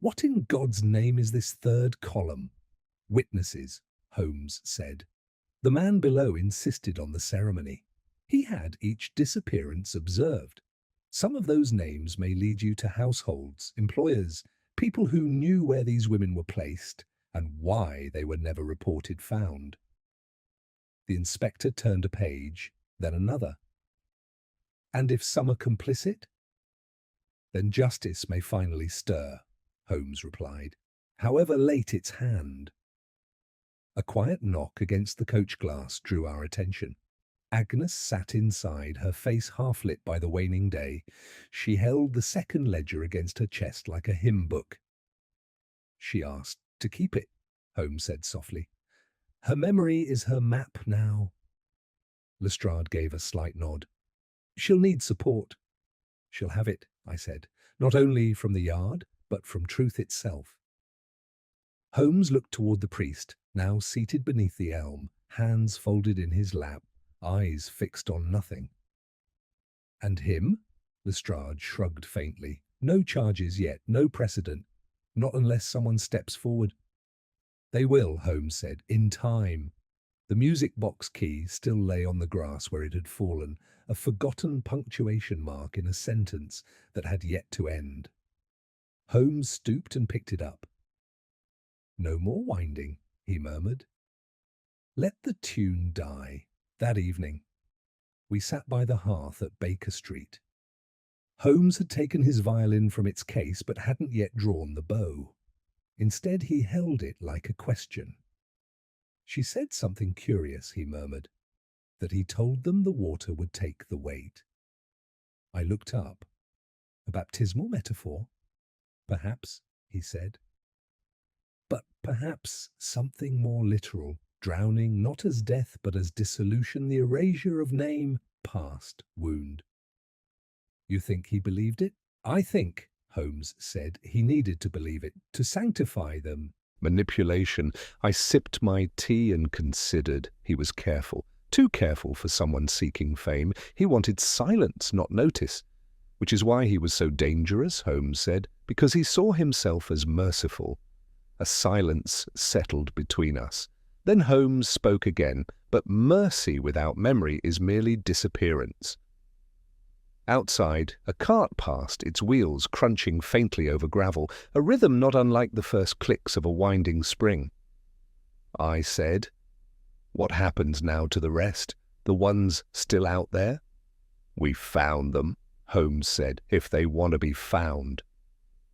What in God's name is this third column? Witnesses, Holmes said. The man below insisted on the ceremony. He had each disappearance observed. Some of those names may lead you to households, employers, people who knew where these women were placed and why they were never reported found. The inspector turned a page, then another. And if some are complicit? Then justice may finally stir, Holmes replied, however late its hand. A quiet knock against the coach glass drew our attention. Agnes sat inside, her face half-lit by the waning day. She held the second ledger against her chest like a hymn book. She asked to keep it, Holmes said softly. Her memory is her map now. Lestrade gave a slight nod. She'll need support. She'll have it, I said, not only from the yard, but from truth itself. Holmes looked toward the priest, now seated beneath the elm, hands folded in his lap, eyes fixed on nothing. And him? Lestrade shrugged faintly. No charges yet, no precedent, not unless someone steps forward. They will, Holmes said, in time. The music box key still lay on the grass where it had fallen, a forgotten punctuation mark in a sentence that had yet to end. Holmes stooped and picked it up. No more winding, he murmured. Let the tune die. That evening, we sat by the hearth at Baker Street. Holmes had taken his violin from its case but hadn't yet drawn the bow. Instead, he held it like a question. She said something curious, he murmured, that he told them the water would take the weight. I looked up. A baptismal metaphor? Perhaps, he said. But perhaps something more literal, drowning not as death but as dissolution, the erasure of name, past, wound. You think he believed it? I think, Holmes said, he needed to believe it, to sanctify them. Manipulation. I sipped my tea and considered. He was careful, too careful for someone seeking fame. He wanted silence, not notice, which is why he was so dangerous, Holmes said, because he saw himself as merciful. A silence settled between us. Then Holmes spoke again, but mercy without memory is merely disappearance. Outside, a cart passed, its wheels crunching faintly over gravel, a rhythm not unlike the first clicks of a winding spring. I said, what happened now to the rest, the ones still out there? We found them, Holmes said, if they want to be found.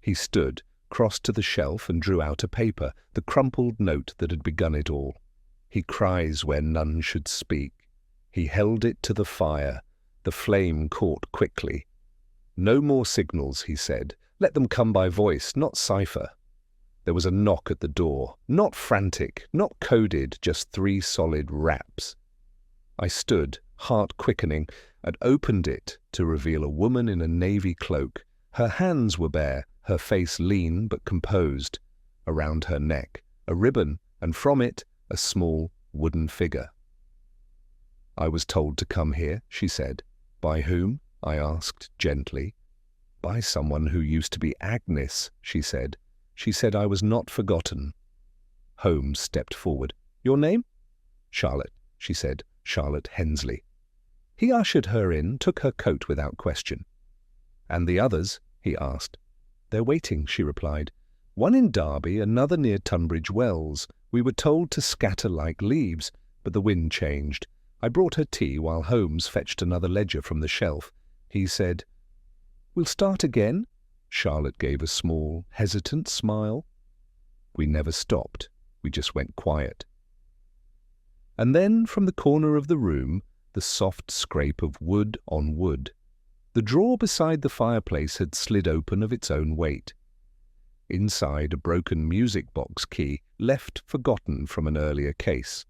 He stood, crossed to the shelf and drew out a paper, the crumpled note that had begun it all. He cries where none should speak. He held it to the fire. The flame caught quickly. No more signals, he said. Let them come by voice, not cipher. There was a knock at the door, not frantic, not coded, just 3 solid raps. I stood, heart quickening, and opened it to reveal a woman in a navy cloak. Her hands were bare, her face lean but composed. Around her neck, a ribbon, and from it, a small wooden figure. I was told to come here, she said. By whom? I asked gently. By someone who used to be Agnes, she said. She said I was not forgotten. Holmes stepped forward. Your name? Charlotte, she said. Charlotte Hensley. He ushered her in, took her coat without question. And the others? He asked. They're waiting, she replied. One in Derby, another near Tunbridge Wells. We were told to scatter like leaves, but the wind changed. I brought her tea while Holmes fetched another ledger from the shelf. He said, We'll start again? Charlotte gave a small, hesitant smile. We never stopped. We just went quiet. And then, from the corner of the room, the soft scrape of wood on wood. The drawer beside the fireplace had slid open of its own weight. Inside, a broken music box key, left forgotten from an earlier case.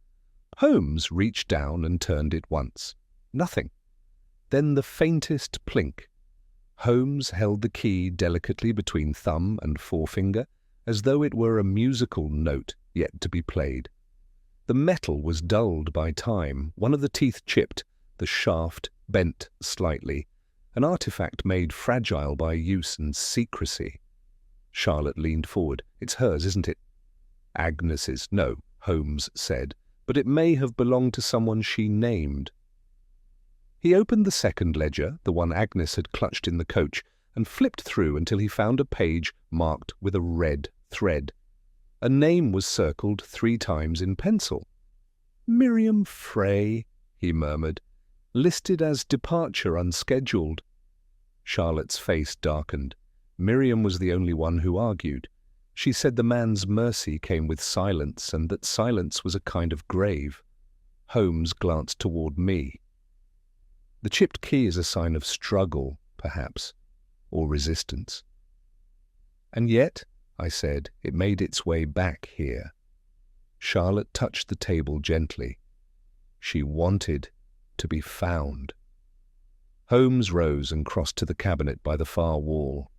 Holmes reached down and turned it once. Nothing. Then the faintest plink. Holmes held the key delicately between thumb and forefinger, as though it were a musical note yet to be played. The metal was dulled by time, one of the teeth chipped, the shaft bent slightly, an artifact made fragile by use and secrecy. Charlotte leaned forward. It's hers, isn't it? Agnes's. No, Holmes said, but it may have belonged to someone she named. He opened the second ledger, the one Agnes had clutched in the coach, and flipped through until he found a page marked with a red thread. A name was circled 3 times in pencil. Miriam Frey, he murmured. listed as departure unscheduled. Charlotte's face darkened. Miriam was the only one who argued. She said the man's mercy came with silence, and that silence was a kind of grave. Holmes glanced toward me. The chipped key is a sign of struggle, perhaps, or resistance. And yet, I said, it made its way back here. Charlotte touched the table gently. She wanted to be found. Holmes rose and crossed to the cabinet by the far wall,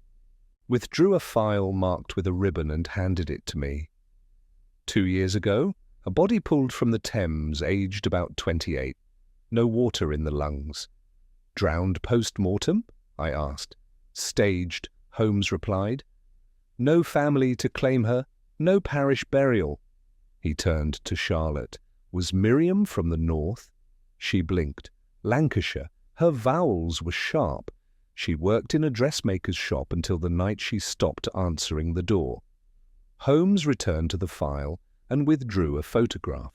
withdrew a file marked with a ribbon and handed it to me. 2 years ago, a body pulled from the Thames, aged about 28. No water in the lungs. Drowned post-mortem? I asked. Staged, Holmes replied. No family to claim her, no parish burial. He turned to Charlotte. Was Miriam from the north? She blinked. Lancashire. Her vowels were sharp. She worked in a dressmaker's shop until the night she stopped answering the door. Holmes returned to the file and withdrew a photograph.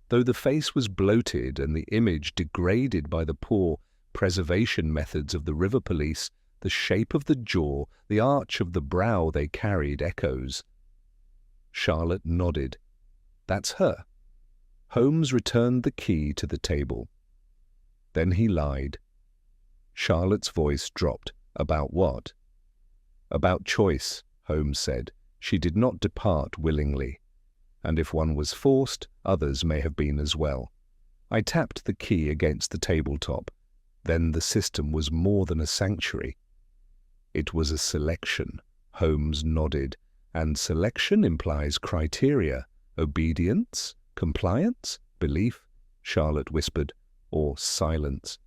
Though the face was bloated and the image degraded by the poor preservation methods of the river police, the shape of the jaw, the arch of the brow they carried echoes. Charlotte nodded. That's her. Holmes returned the key to the table. Then he lied. Charlotte's voice dropped. About what? About choice, Holmes said. She did not depart willingly. And if one was forced, others may have been as well. I tapped the key against the tabletop. Then the system was more than a sanctuary. It was a selection, Holmes nodded, and selection implies criteria. Obedience, compliance, belief, Charlotte whispered, or silence.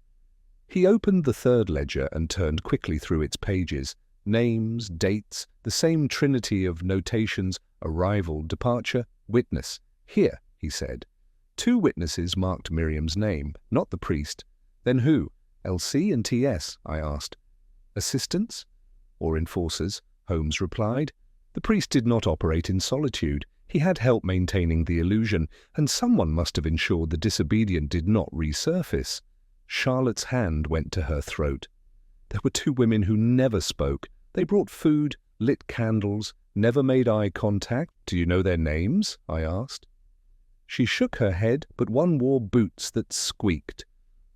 He opened the third ledger and turned quickly through its pages. Names, dates, the same trinity of notations, arrival, departure, witness. Here, he said. 2 witnesses marked Miriam's name, not the priest. Then who? LC and TS, I asked. Assistants? Or enforcers, Holmes replied. The priest did not operate in solitude. He had help maintaining the illusion, and someone must have ensured the disobedient did not resurface. Charlotte's hand went to her throat. There were 2 women who never spoke. They brought food, lit candles, never made eye contact. Do you know their names? I asked. She shook her head, but one wore boots that squeaked.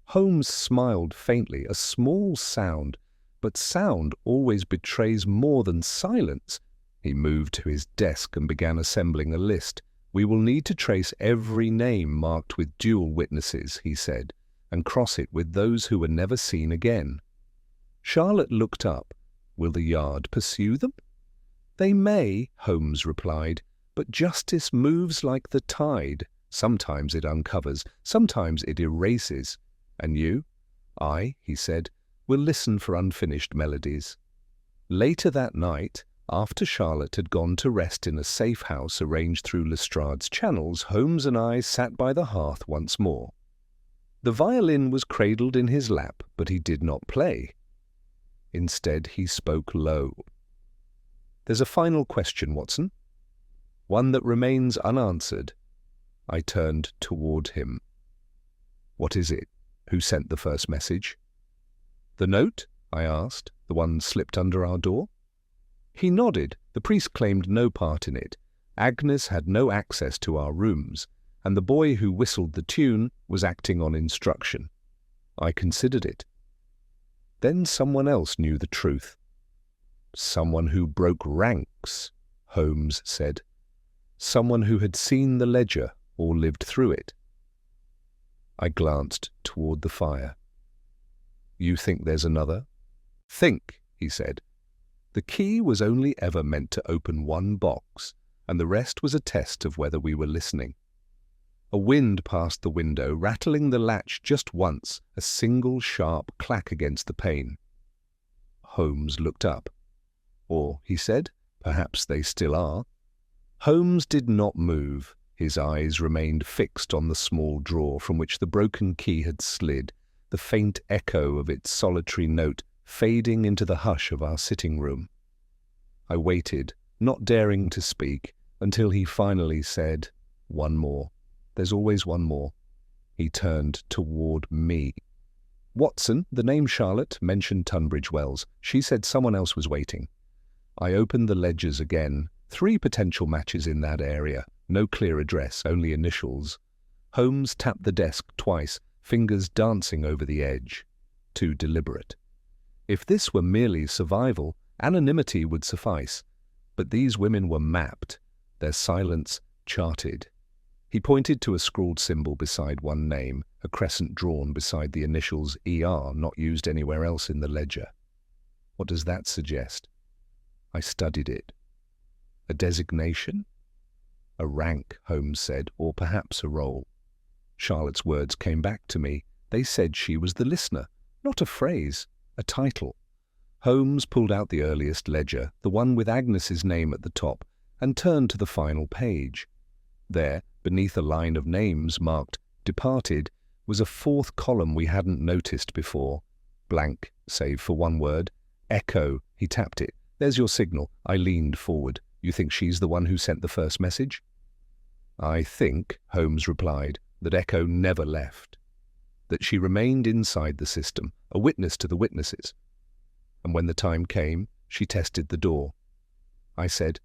Holmes smiled faintly, a small sound, but sound always betrays more than silence. He moved to his desk and began assembling a list. We will need to trace every name marked with dual witnesses, he said, and cross it with those who were never seen again. Charlotte looked up. Will the Yard pursue them? They may, Holmes replied, but justice moves like the tide. Sometimes it uncovers, sometimes it erases. And you? I, he said, will listen for unfinished melodies. Later that night, after Charlotte had gone to rest in a safe house arranged through Lestrade's channels, Holmes and I sat by the hearth once more. The violin was cradled in his lap, but he did not play. Instead, he spoke low. There's a final question, Watson. One that remains unanswered. I turned toward him. What is it? Who sent the first message? The note? I asked. The one slipped under our door? He nodded. The priest claimed no part in it. Agnes had no access to our rooms, and the boy who whistled the tune was acting on instruction. I considered it. Then someone else knew the truth. Someone who broke ranks, Holmes said. Someone who had seen the ledger or lived through it. I glanced toward the fire. You think there's another? Think, he said. The key was only ever meant to open one box, and the rest was a test of whether we were listening. A wind passed the window, rattling the latch just once, a single sharp clack against the pane. Holmes looked up. Or, he said, perhaps they still are. Holmes did not move. His eyes remained fixed on the small drawer from which the broken key had slid, the faint echo of its solitary note fading into the hush of our sitting room. I waited, not daring to speak, until he finally said, "One more. There's always one more." He turned toward me. Watson, the name Charlotte, mentioned Tunbridge Wells. She said someone else was waiting. I opened the ledgers again. 3 potential matches in that area. No clear address, only initials. Holmes tapped the desk twice, fingers dancing over the edge. Too deliberate. If this were merely survival, anonymity would suffice. But these women were mapped, their silence charted. He pointed to a scrawled symbol beside one name, a crescent drawn beside the initials ER, not used anywhere else in the ledger. What does that suggest? I studied it. A designation? A rank, Holmes said, or perhaps a role. Charlotte's words came back to me. They said she was the listener, not a phrase, a title. Holmes pulled out the earliest ledger, the one with Agnes's name at the top, and turned to the final page. There, beneath a line of names marked "Departed," was a 4th column we hadn't noticed before. Blank, save for one word. Echo. He tapped it. There's your signal. I leaned forward. You think she's the one who sent the first message? I think, Holmes replied, that Echo never left. That she remained inside the system, a witness to the witnesses. And when the time came, she tested the door. I said,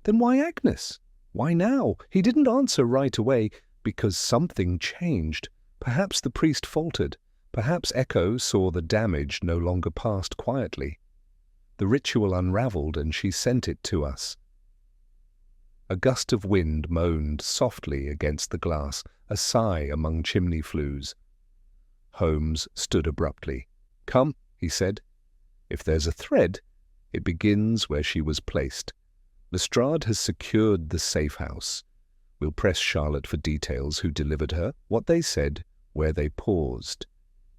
"Then why Agnes? Why now?" He didn't answer right away, because something changed. Perhaps the priest faltered. Perhaps Echo saw the damage no longer passed quietly. The ritual unraveled and she sent it to us. A gust of wind moaned softly against the glass, a sigh among chimney flues. Holmes stood abruptly. "Come," he said. "If there's a thread, it begins where she was placed. Lestrade has secured the safe house. We'll press Charlotte for details: who delivered her, what they said, where they paused."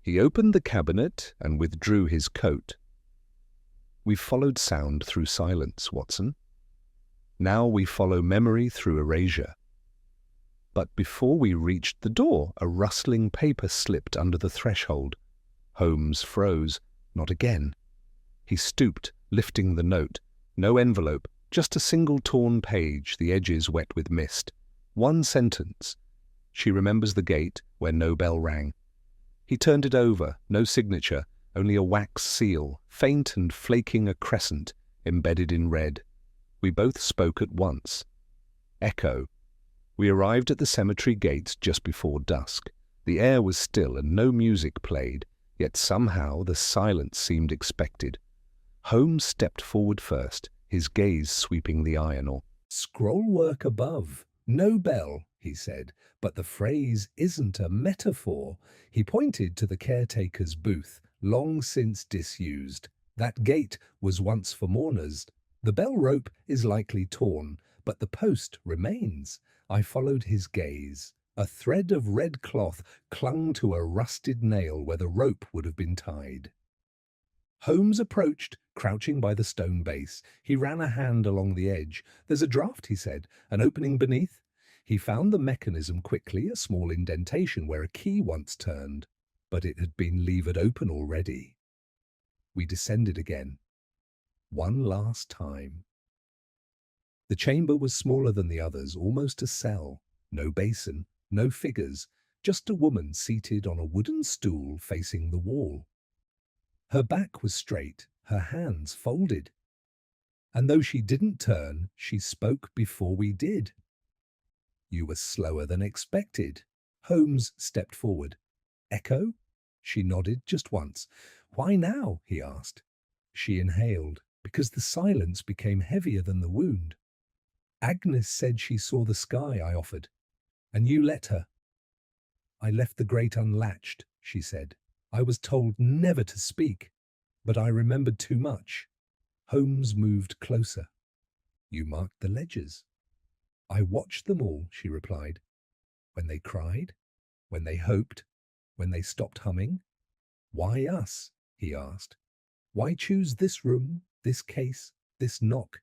He opened the cabinet and withdrew his coat. "We've followed sound through silence, Watson. Now we follow memory through erasure." But before we reached the door, a rustling paper slipped under the threshold. Holmes froze. Not again. He stooped, lifting the note. No envelope, just a single torn page, the edges wet with mist. One sentence. "She remembers the gate where no bell rang." He turned it over, no signature, only a wax seal, faint and flaking a crescent, embedded in red. We both spoke at once. Echo. We arrived at the cemetery gates just before dusk. The air was still and no music played, yet somehow the silence seemed expected. Holmes stepped forward first, his gaze sweeping the ironal. "Scroll work above. No bell," he said, "but the phrase isn't a metaphor." He pointed to the caretaker's booth, long since disused. "That gate was once for mourners. The bell rope is likely torn, but the post remains." I followed his gaze. A thread of red cloth clung to a rusted nail where the rope would have been tied. Holmes approached, crouching by the stone base. He ran a hand along the edge. "There's a draft," he said, "an opening beneath." He found the mechanism quickly, a small indentation where a key once turned, but it had been levered open already. We descended again. One last time. The chamber was smaller than the others, almost a cell. No basin, no figures, just a woman seated on a wooden stool facing the wall. Her back was straight, her hands folded. And though she didn't turn, she spoke before we did. "You were slower than expected." Holmes stepped forward. "Echo?" She nodded just once. "Why now?" he asked. She inhaled, because the silence became heavier than the wound. "Agnes said she saw the sky," I offered. "And you let her." "I left the grate unlatched," she said. "I was told never to speak, but I remembered too much." Holmes moved closer. "You marked the ledgers." "I watched them all," she replied. "When they cried, when they hoped, when they stopped humming." "Why us?" he asked. "Why choose this room, this case, this knock?"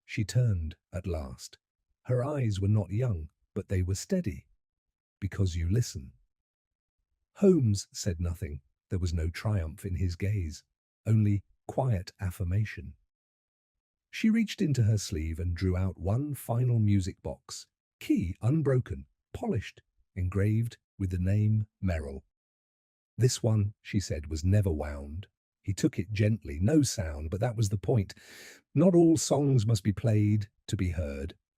She turned at last. Her eyes were not young, but they were steady. "Because you listen." Holmes said nothing. There was no triumph in his gaze, only quiet affirmation. She reached into her sleeve and drew out one final music box, key unbroken, polished, engraved with the name Merrill. This one, she said, was never wound. He took it gently, no sound, but that was the point. Not all songs must be played to be heard.